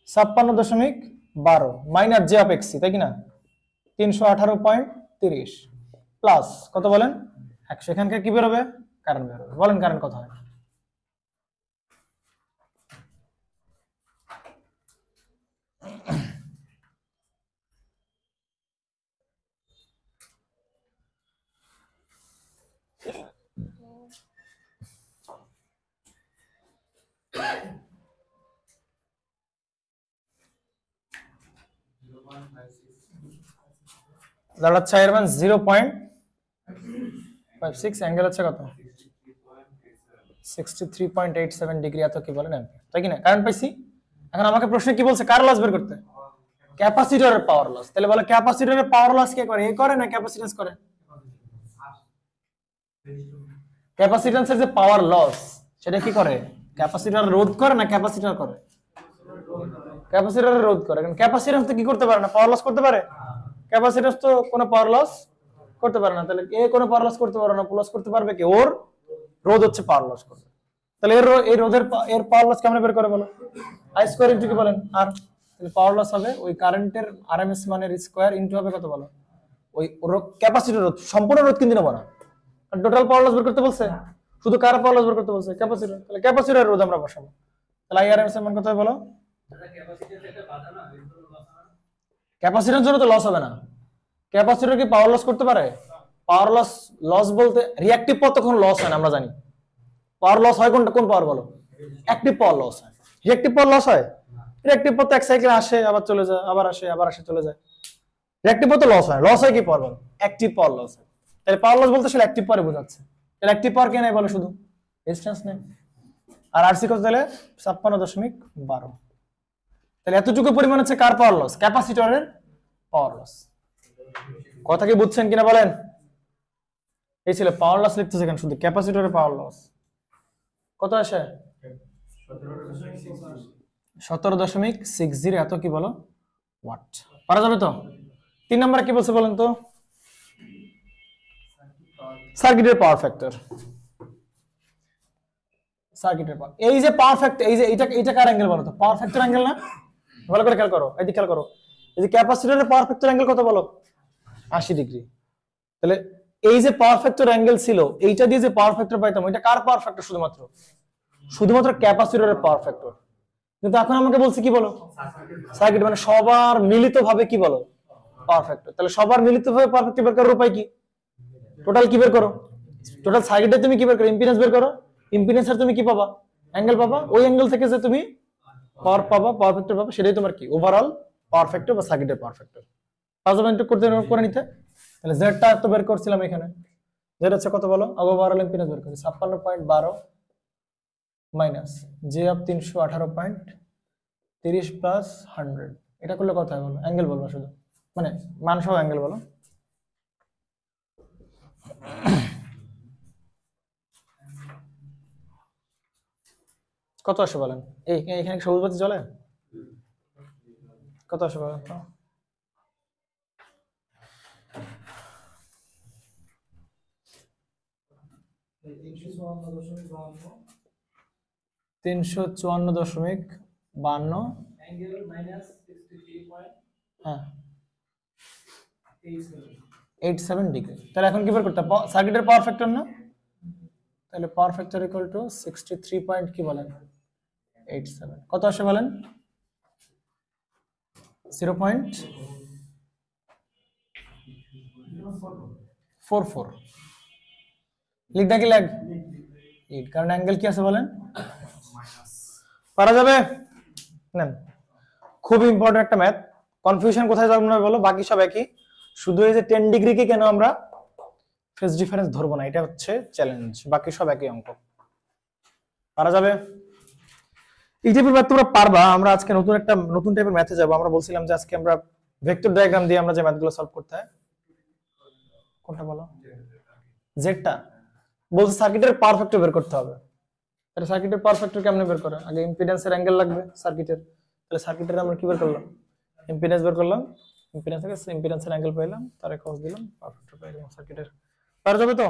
56.12 মাইনাস জে অফ এক্সি, তাই কি না? 318.30 প্লাস কত বলেন? 100। এখানকার কি বের হবে? কারেন্ট বের হবে। বলেন কারেন্ট কত হয়? দাঁড়াচ্ছে এর মান 0.56, অ্যাঙ্গেল হচ্ছে কত 63.87 ডিগ্রি, এত কি বলেন অ্যাম্পিয়ার, তাই কি না? কারেন্ট পাইছি। এখন আমাকে প্রশ্নে কি বলছে, কার লস বের করতে? ক্যাপাসিটরের পাওয়ার লস। তাহলে বলো ক্যাপাসিটরের পাওয়ার লস কে করে? এ করে না ক্যাপাসিট্যান্স করে? ক্যাপাসিট্যান্সের যে পাওয়ার লস সেটা কি করে? ক্যাপাসিটর রোধ করে না ক্যাপাসিটর করে? ক্যাপাসিটর রোধ করে। কারণ ক্যাপাসিট্যান্স তো কি করতে পারে না, পাওয়ার লস করতে পারে? ক্যাপাসিট্যান্স তো কোনো পাওয়ার লস করতে পারে না। তাহলে এ কোনো পাওয়ার লস করতে পারে না, প্লাস করতে পারবে কি? ওর রোধ হচ্ছে পাওয়ার লস করবে। তাহলে এই রোধের এর পাওয়ার লস কেমন বের করে বলো? আই স্কয়ার ইনটু কি বলেন আর, তাহলে পাওয়ার লস হবে ওই কারেন্টের আরএমএস মানের স্কয়ার ইনটু হবে কত বলো? ওই ক্যাপাসিটর রোধ, সম্পূর্ণ রোধ কিন্তু নেব না, টোটাল পাওয়ার লস বের করতে বলছে, শুধু কার পাওয়ার লস বের করতে বলছে? ক্যাপাসিটর। তাহলে ক্যাপাসিটরের রোধ আমরা বসাবো। তাহলে আইআরএমএস এর মান কত হবে বলো? ক্যাপাসিটরের জন্য তো লস হবে না। ক্যাপাসিটর কি পাওয়ার লস করতে পারে? পাওয়ার লস বলতে রিঅ্যাকটিভ পাওয়ার তখন লস হয় না, আমরা জানি। পাওয়ার লস হয় কোনটা, কোন পাওয়ার বলো? অ্যাকটিভ পাওয়ার লস হয়। রিঅ্যাকটিভ পাওয়ার লস হয়? রিঅ্যাকটিভ পাওয়ার তো এক সাইকেলে আসে আবার চলে যায়, আবার আসে আবার আসে চলে যায়। রিঅ্যাকটিভ পাওয়ার তো লস হয়, লস হয় কি পাওয়ার বলো? অ্যাকটিভ পাওয়ার লস হয়। তাহলে পাওয়ার লস বলতে আসলে অ্যাকটিভ পাওয়ারে বোঝাচ্ছে। তাহলে অ্যাকটিভ পাওয়ার কে নেই বলো? শুধু রেজিস্ট্যান্স নেই। আর আরসি কত তাহলে? 56.12। তাহলে এতটুকু পরিমাণ হচ্ছে কার পাওয়ার লস? ক্যাপাসিটরের পাওয়ার লস। কথা কি বুঝছেন কিনা বলেন? এই ছিল পাওয়ার লস লিখতেছে কেন, শুধু ক্যাপাসিটরের পাওয়ার লস কত আসে? 17.60 এত কি বলো ওয়াট। পারা যাবে তো? 3 নম্বরে কি বলছে বলেন তো? সার্কিটের পাওয়ার ফ্যাক্টর। সার্কিটের পাওয়ার, এই যে পাওয়ার ফ্যাক্টর, এই যে এটা কার অ্যাঙ্গেল বলো তো? পাওয়ার ফ্যাক্টর অ্যাঙ্গেল না? ভালো করে খেয়াল করো, এদিকে খেয়াল করো। এই যে ক্যাপাসিটরের পাওয়ার ফ্যাক্টর অ্যাঙ্গেল কত বলো? 80 ডিগ্রি। তাহলে এই যে পাওয়ার ফ্যাক্টর অ্যাঙ্গেল ছিল, এইটা দিয়ে যে পাওয়ার ফ্যাক্টর পাইতাম, এটা কার পাওয়ার ফ্যাক্টর? শুধুমাত্র ক্যাপাসিটরের পাওয়ার ফ্যাক্টর। কিন্তু এখন আমাকে বলছে কি বলো? সার্কিট, মানে সবার মিলিতভাবে কি বলো? Power factor. তাহলে সবার মিলিতভাবে পাওয়ার ফ্যাক্টর বের করার উপায় কি? টোটাল কি বের করো? টোটাল সার্কিটে তুমি কি বের করো? ইম্পিডেন্স বের করো। ইম্পিডেন্সের তুমি কি পাবা? অ্যাঙ্গেল পাবা। ওই অ্যাঙ্গেল থেকে যে তুমি পাওয়ার পাবা, পাওয়ার ফ্যাক্টর পাবা, সেটাই তোমার কি ওভারঅল পাওয়ার ফ্যাক্টর বা সার্কিটের পাওয়ার ফ্যাক্টর। পাঁচবার করতে করে নিতে। তাহলে জেডটা তো বের করছিলাম এখানে, জেড হচ্ছে কত বলো? ওভারঅল ইম্পিডেন্স বের করি 56.12 মাইনাস জে অফ 318.30 প্লাস 100। এটা করলে কত হয় বলো? অ্যাঙ্গেল বলবো শুধু, মানে মান সহ অ্যাঙ্গেল বলো। কত আসে বলেন? এখানে সবুজ বাতি জ্বলে? কত আসে বলেন তো? 354.52 হ্যাঁ 87 ডিগ্রি। তাহলে এখন কি বের করতে? সার্কিটের পাওয়ার ফ্যাক্টর না? তাহলে power factor equal to 63 point কি বলেন 87। কত আসে বলেন? 0.44। লিখটা কি লাগ? কারণ অ্যাঙ্গেল কি আছে বলেন? পারা যাবে? নেন, খুব ইম্পর্টেন্ট একটা ম্যাথ। কনফিউশন কোথায় যাবে না বলো? বাকি সব একই, শুধু এই যে 10 ডিগ্রিকে কেন আমরা ফেজ ডিফারেন্স ধরবো না, এটা হচ্ছে চ্যালেঞ্জ। বাকি সব একই অঙ্ক। পারা যাবে? এই টাইপের ম্যাথ তোমরা পারবা। আমরা আজকে নতুন টাইপের ম্যাথে যাব। আমরা বলছিলাম যে আজকে আমরা ভেক্টর ডায়াগ্রাম দিয়ে আমরা যে ম্যাথগুলো সলভ করতে হয়। কোনটা বলো? জেডটা বলছে সার্কিটের পাওয়ার ফ্যাক্টর বের করতে হবে। তাহলে সার্কিটের পাওয়ার ফ্যাক্টর কেমনে বের করে? আগে ইম্পিডেন্সের অ্যাঙ্গেল লাগবে সার্কিটের। তাহলে সার্কিটের আমরা কি বের করলাম? ইম্পিডেন্স বের করলাম। ইম্পিডেন্সের অ্যাঙ্গেল পেলাম, তারে cos দিলাম, পাওয়ার ফ্যাক্টর পেলাম সার্কিটের। পারা যাবে তো?